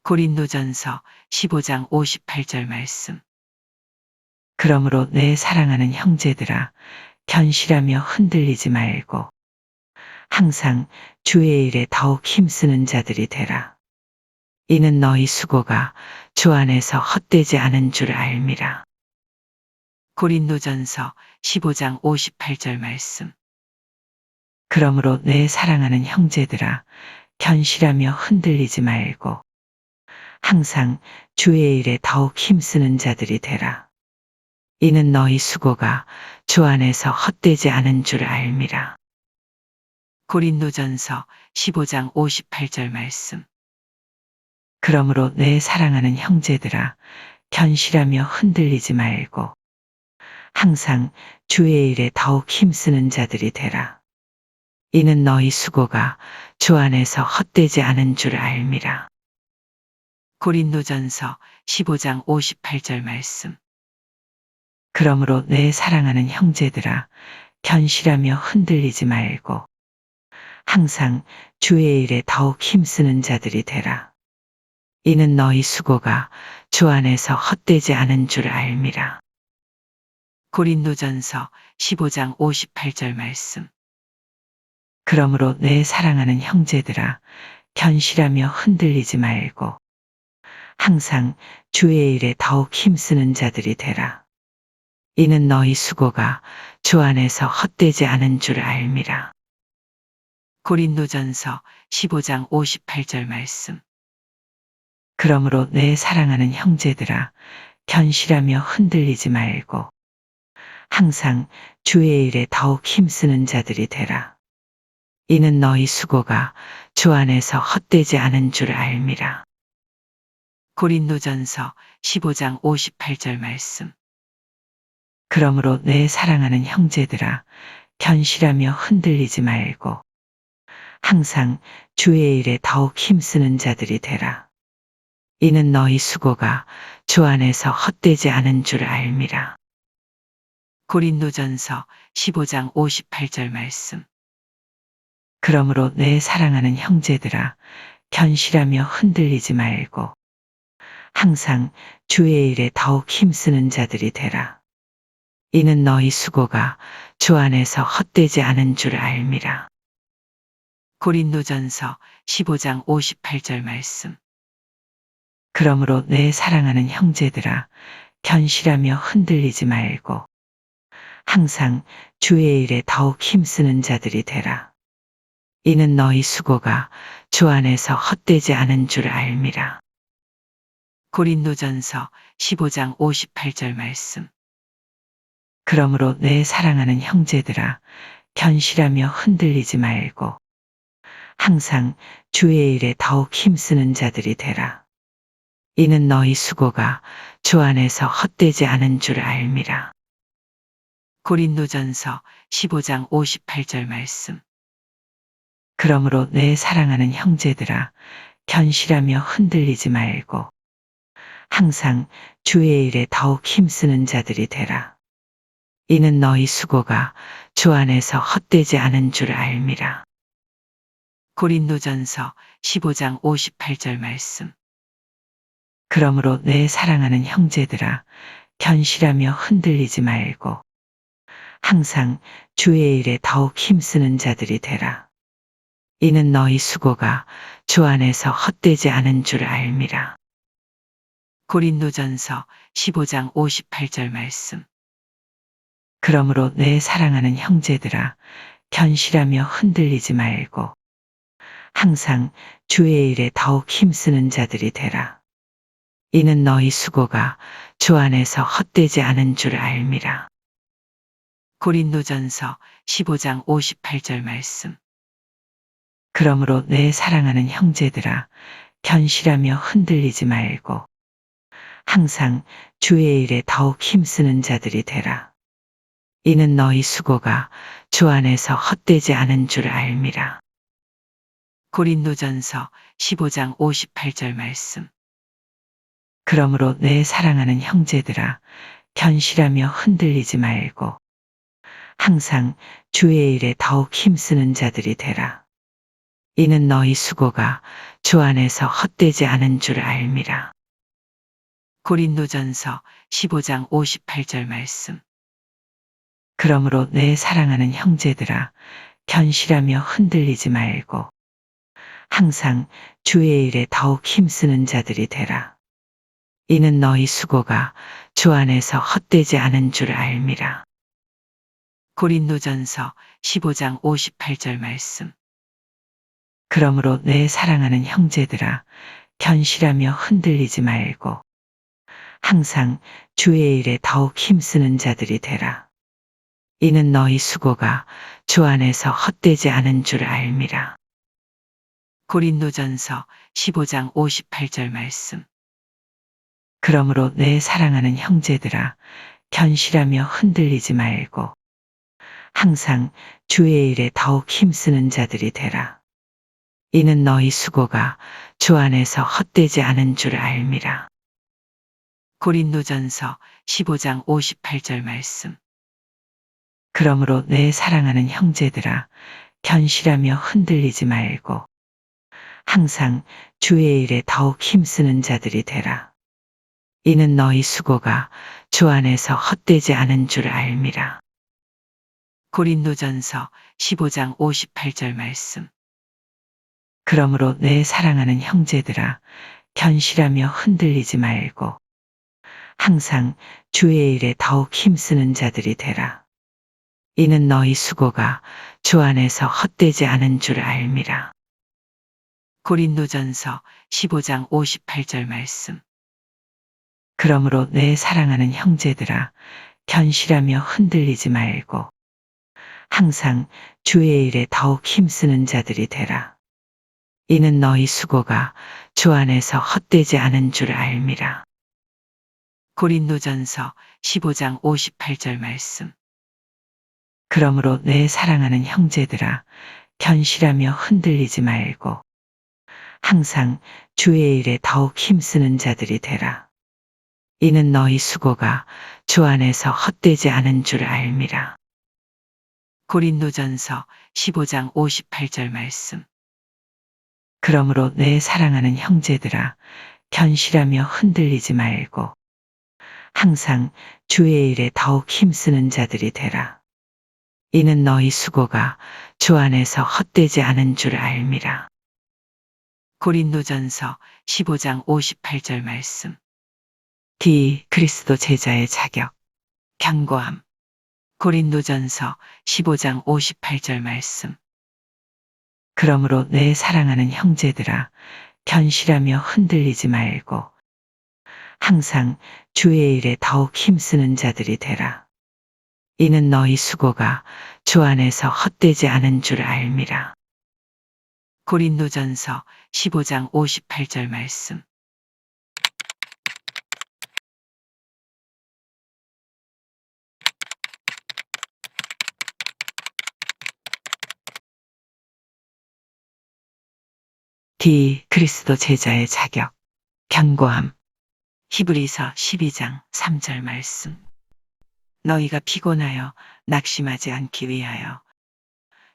고린도전서 15장 58절 말씀. 그러므로 내 사랑하는 형제들아, 견실하며 흔들리지 말고 항상 주의 일에 더욱 힘쓰는 자들이 되라. 이는 너희 수고가 주 안에서 헛되지 않은 줄 알미라. 고린도전서 15장 58절 말씀. 그러므로 내 사랑하는 형제들아, 견실하며 흔들리지 말고 항상 주의 일에 더욱 힘쓰는 자들이 되라. 이는 너희 수고가 주 안에서 헛되지 않은 줄 알미라. 고린도전서 15장 58절 말씀. 그러므로 내 사랑하는 형제들아, 견실하며 흔들리지 말고 항상 주의 일에 더욱 힘쓰는 자들이 되라. 이는 너희 수고가 주 안에서 헛되지 않은 줄 알미라. 고린도전서 15장 58절 말씀. 그러므로 내 사랑하는 형제들아, 견실하며 흔들리지 말고 항상 주의 일에 더욱 힘쓰는 자들이 되라. 이는 너희 수고가 주 안에서 헛되지 않은 줄 알미라. 고린도전서 15장 58절 말씀. 그러므로 내 사랑하는 형제들아, 견실하며 흔들리지 말고 항상 주의 일에 더욱 힘쓰는 자들이 되라. 이는 너희 수고가 주 안에서 헛되지 않은 줄 알미라. 고린도전서 15장 58절 말씀. 그러므로 내 사랑하는 형제들아, 견실하며 흔들리지 말고 항상 주의 일에 더욱 힘쓰는 자들이 되라. 이는 너희 수고가 주 안에서 헛되지 않은 줄 알미라. 고린도전서 15장 58절 말씀. 그러므로 내 사랑하는 형제들아, 견실하며 흔들리지 말고 항상 주의 일에 더욱 힘쓰는 자들이 되라. 이는 너희 수고가 주 안에서 헛되지 않은 줄 알미라. 고린도전서 15장 58절 말씀. 그러므로 내 사랑하는 형제들아, 견실하며 흔들리지 말고 항상 주의 일에 더욱 힘쓰는 자들이 되라. 이는 너희 수고가 주 안에서 헛되지 않은 줄 알미라. 고린도전서 15장 58절 말씀. 그러므로 내 사랑하는 형제들아, 견실하며 흔들리지 말고 항상 주의 일에 더욱 힘쓰는 자들이 되라. 이는 너희 수고가 주 안에서 헛되지 않은 줄 알미라. 고린도전서 15장 58절 말씀. 그러므로 내 사랑하는 형제들아, 견실하며 흔들리지 말고 항상 주의 일에 더욱 힘쓰는 자들이 되라. 이는 너희 수고가 주 안에서 헛되지 않은 줄 알미라. 고린도전서 15장 58절 말씀. 그러므로 내 사랑하는 형제들아, 견실하며 흔들리지 말고 항상 주의 일에 더욱 힘쓰는 자들이 되라. 이는 너희 수고가 주 안에서 헛되지 않은 줄 알미라. 고린도전서 15장 58절 말씀. 그러므로 내 사랑하는 형제들아, 견실하며 흔들리지 말고 항상 주의 일에 더욱 힘쓰는 자들이 되라. 이는 너희 수고가 주 안에서 헛되지 않은 줄 알미라. 고린도전서 15장 58절 말씀. 그러므로 내 사랑하는 형제들아, 견실하며 흔들리지 말고 항상 주의 일에 더욱 힘쓰는 자들이 되라. 이는 너희 수고가 주 안에서 헛되지 않은 줄 알미라. 고린도전서 15장 58절 말씀. 그러므로 내 사랑하는 형제들아, 견실하며 흔들리지 말고 항상 주의 일에 더욱 힘쓰는 자들이 되라. 이는 너희 수고가 주 안에서 헛되지 않은 줄 알미라. 고린도전서 15장 58절 말씀. 그러므로 내 사랑하는 형제들아, 견실하며 흔들리지 말고 항상 주의 일에 더욱 힘쓰는 자들이 되라. 이는 너희 수고가 주 안에서 헛되지 않은 줄 알미라. 고린도전서 15장 58절 말씀. 그러므로 내 사랑하는 형제들아, 견실하며 흔들리지 말고 항상 주의 일에 더욱 힘쓰는 자들이 되라. 이는 너희 수고가 주 안에서 헛되지 않은 줄 알미라. 고린도전서 15장 58절 말씀. 그러므로 내 사랑하는 형제들아, 견실하며 흔들리지 말고 항상 주의 일에 더욱 힘쓰는 자들이 되라. 이는 너희 수고가 주 안에서 헛되지 않은 줄 알미라. 고린도전서 15장 58절 말씀. 그러므로 내 사랑하는 형제들아, 견실하며 흔들리지 말고 항상 주의 일에 더욱 힘쓰는 자들이 되라. 이는 너희 수고가 주 안에서 헛되지 않은 줄 알미라. 고린도전서 15장 58절 말씀. 그러므로 내 사랑하는 형제들아, 견실하며 흔들리지 말고 항상 주의 일에 더욱 힘쓰는 자들이 되라. 이는 너희 수고가 주 안에서 헛되지 않은 줄 알미라. 고린도전서 15장 58절 말씀. 그러므로 내 사랑하는 형제들아, 견실하며 흔들리지 말고 항상 주의 일에 더욱 힘쓰는 자들이 되라. 이는 너희 수고가 주 안에서 헛되지 않은 줄 알미라. 고린도전서 15장 58절 말씀. 그러므로 내 사랑하는 형제들아, 견실하며 흔들리지 말고 항상 주의 일에 더욱 힘쓰는 자들이 되라. 이는 너희 수고가 주 안에서 헛되지 않은 줄 알미라. 고린도전서 15장 58절 말씀. 그러므로 내 사랑하는 형제들아, 견실하며 흔들리지 말고 항상 주의 일에 더욱 힘쓰는 자들이 되라. 이는 너희 수고가 주 안에서 헛되지 않은 줄 알미라. 고린도전서 15장 58절 말씀. 그러므로 내 사랑하는 형제들아, 견실하며 흔들리지 말고 항상 주의 일에 더욱 힘쓰는 자들이 되라. 이는 너희 수고가 주 안에서 헛되지 않은 줄 알미라. 고린도전서 15장 58절 말씀. 그리스도 제자의 자격, 견고함. 고린도전서 15장 58절 말씀. 그러므로 내 사랑하는 형제들아, 견실하며 흔들리지 말고 항상 주의 일에 더욱 힘쓰는 자들이 되라. 이는 너희 수고가 주 안에서 헛되지 않은 줄 알미라. 고린도전서 15장 58절 말씀. 그리스도 제자의 자격, 견고함. 히브리서 12장 3절 말씀. 너희가 피곤하여 낙심하지 않기 위하여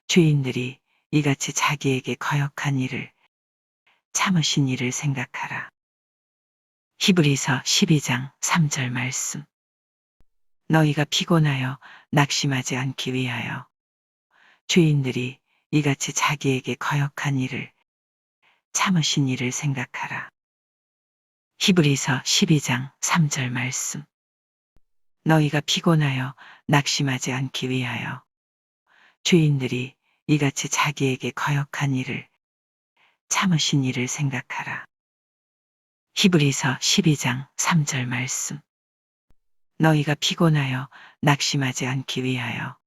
죄인들이 이같이 자기에게 거역한 일을 참으신 일을 생각하라. 히브리서 12장 3절 말씀. 너희가 피곤하여 낙심하지 않기 위하여 죄인들이 이같이 자기에게 거역한 일을 참으신 일을 생각하라. 히브리서 12장 3절 말씀. 너희가 피곤하여 낙심하지 않기 위하여 죄인들이 이같이 자기에게 거역한 일을 참으신 일을 생각하라. 히브리서 12장 3절 말씀. 너희가 피곤하여 낙심하지 않기 위하여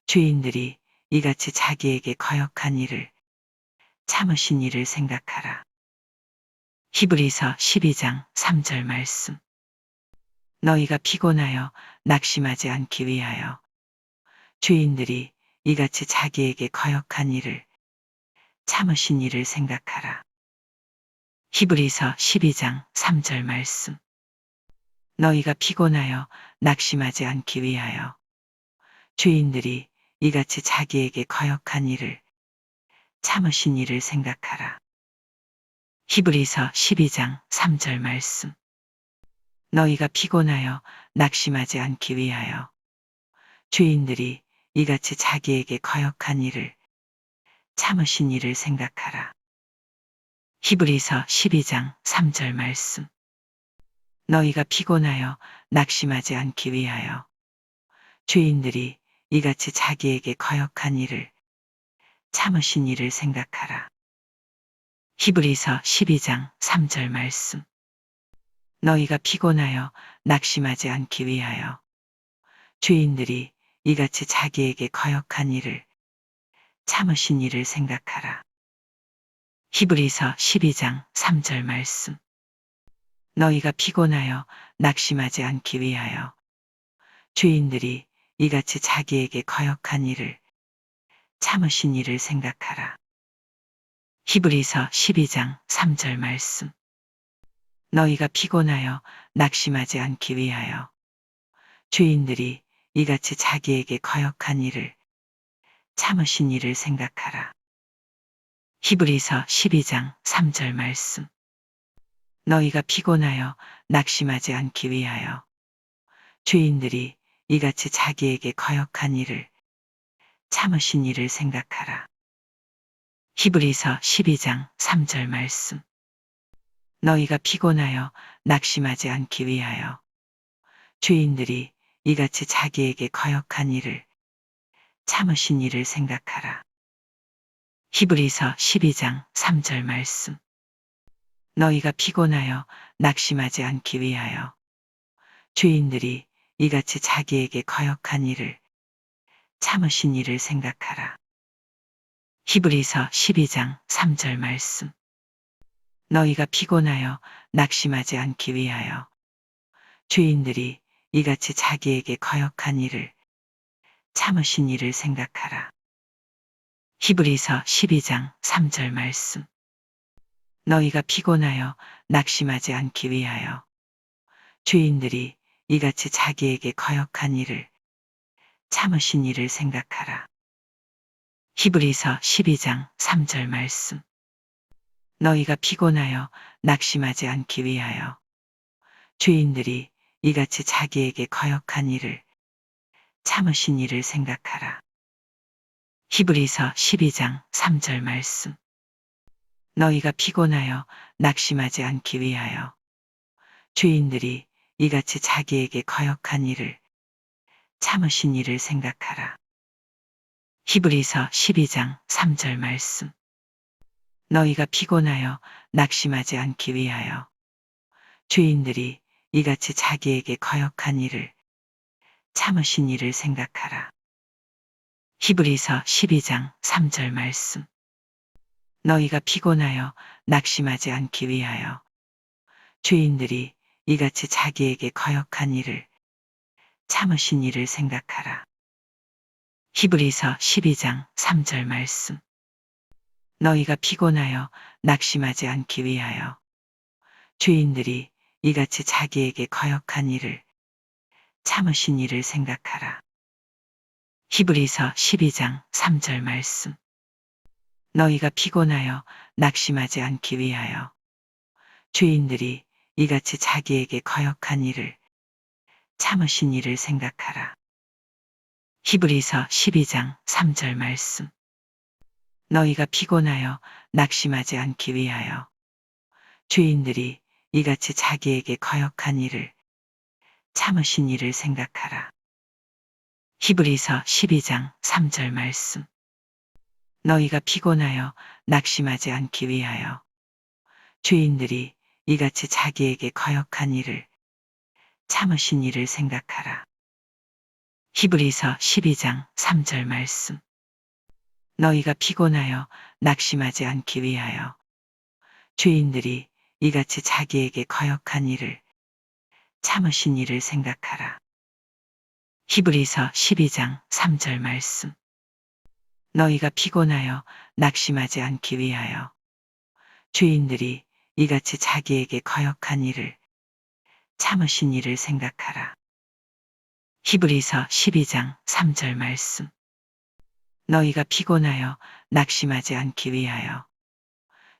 죄인들이 이같이 자기에게 거역한 일을 참으신 일을 생각하라. 히브리서 12장 3절 말씀. 너희가 피곤하여 낙심하지 않기 위하여 죄인들이 이같이 자기에게 거역한 일을 참으신 일을 생각하라. 히브리서 12장 3절 말씀. 너희가 피곤하여 낙심하지 않기 위하여 죄인들이 이같이 자기에게 거역한 일을 참으신 일을 생각하라. 히브리서 12장 3절 말씀. 너희가 피곤하여 낙심하지 않기 위하여 죄인들이 이같이 자기에게 거역한 일을 참으신 일을 생각하라. 히브리서 12장 3절 말씀. 너희가 피곤하여 낙심하지 않기 위하여 죄인들이 이같이 자기에게 거역한 일을 참으신 일을 생각하라. 히브리서 12장 3절 말씀. 너희가 피곤하여 낙심하지 않기 위하여 죄인들이 이같이 자기에게 거역한 일을 참으신 일을 생각하라. 히브리서 12장 3절 말씀. 너희가 피곤하여 낙심하지 않기 위하여 죄인들이 이같이 자기에게 거역한 일을 참으신 일을 생각하라. 히브리서 12장 3절 말씀. 너희가 피곤하여 낙심하지 않기 위하여 죄인들이 이같이 자기에게 거역한 일을 참으신 이를 생각하라. 히브리서 12장 3절 말씀. 너희가 피곤하여 낙심하지 않기 위하여 죄인들이 이같이 자기에게 거역한 일을 참으신 이를 생각하라. 히브리서 12장 3절 말씀. 너희가 피곤하여 낙심하지 않기 위하여 죄인들이 이같이 자기에게 거역한 일을 참으신 이를 생각하라. 히브리서 12장 3절 말씀. 너희가 피곤하여 낙심하지 않기 위하여 죄인들이 이같이 자기에게 거역한 일을 참으신 이를 생각하라. 히브리서 12장 3절 말씀. 너희가 피곤하여 낙심하지 않기 위하여 죄인들이 이같이 자기에게 거역한 일을 참으신 이를 생각하라. 히브리서 12장 3절 말씀. 너희가 피곤하여 낙심하지 않기 위하여 죄인들이 이같이 자기에게 거역한 일을 참으신 이를 생각하라. 히브리서 12장 3절 말씀. 너희가 피곤하여 낙심하지 않기 위하여 죄인들이 이같이 자기에게 거역한 일을 참으신 이를 생각하라. 히브리서 12장 3절 말씀. 너희가 피곤하여 낙심하지 않기 위하여 죄인들이 이같이 자기에게 거역한 일을 참으신 이를 생각하라. 히브리서 12장 3절 말씀. 너희가 피곤하여 낙심하지 않기 위하여 죄인들이 이같이 자기에게 거역한 일을 참으신 이를 생각하라. 히브리서 12장 3절 말씀. 너희가 피곤하여 낙심하지 않기 위하여 죄인들이 이같이 자기에게 거역한 일을 참으신 이를 생각하라. 히브리서 12장 3절 말씀. 너희가 피곤하여 낙심하지 않기 위하여 죄인들이 이같이 자기에게 거역한 일을 참으신 이를 생각하라. 히브리서 12장 3절 말씀. 너희가 피곤하여 낙심하지 않기 위하여 죄인들이 이같이 자기에게 거역한 일을 참으신 이를 생각하라. 히브리서 12장 3절 말씀. 너희가 피곤하여 낙심하지 않기 위하여 죄인들이 이같이 자기에게 거역한 일을 참으신 이를 생각하라. 히브리서 12장 3절 말씀. 너희가 피곤하여 낙심하지 않기 위하여 죄인들이 이같이 자기에게 거역한 일을 참으신 이를 생각하라. 히브리서 12장 3절 말씀. 너희가 피곤하여 낙심하지 않기 위하여 죄인들이 이같이 자기에게 거역한 일을 참으신 이를 생각하라. 히브리서 12장 3절 말씀. 너희가 피곤하여 낙심하지 않기 위하여 죄인들이 이같이 자기에게 거역한 일을 참으신 이를 생각하라. 히브리서 12장 3절 말씀. 너희가 피곤하여 낙심하지 않기 위하여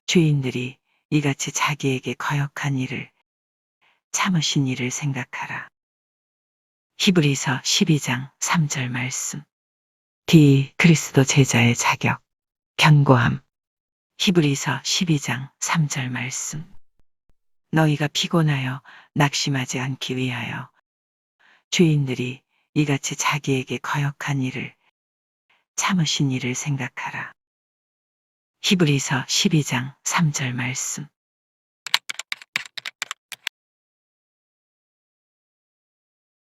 죄인들이 이같이 자기에게 거역한 일을 참으신 이를 생각하라. 히브리서 12장 3절 말씀. 그리스도 제자의 자격, 견고함. 히브리서 12장 3절 말씀. 너희가 피곤하여 낙심하지 않기 위하여 죄인들이 이같이 자기에게 거역한 일을 참으신 이를 생각하라. 히브리서 12장 3절 말씀.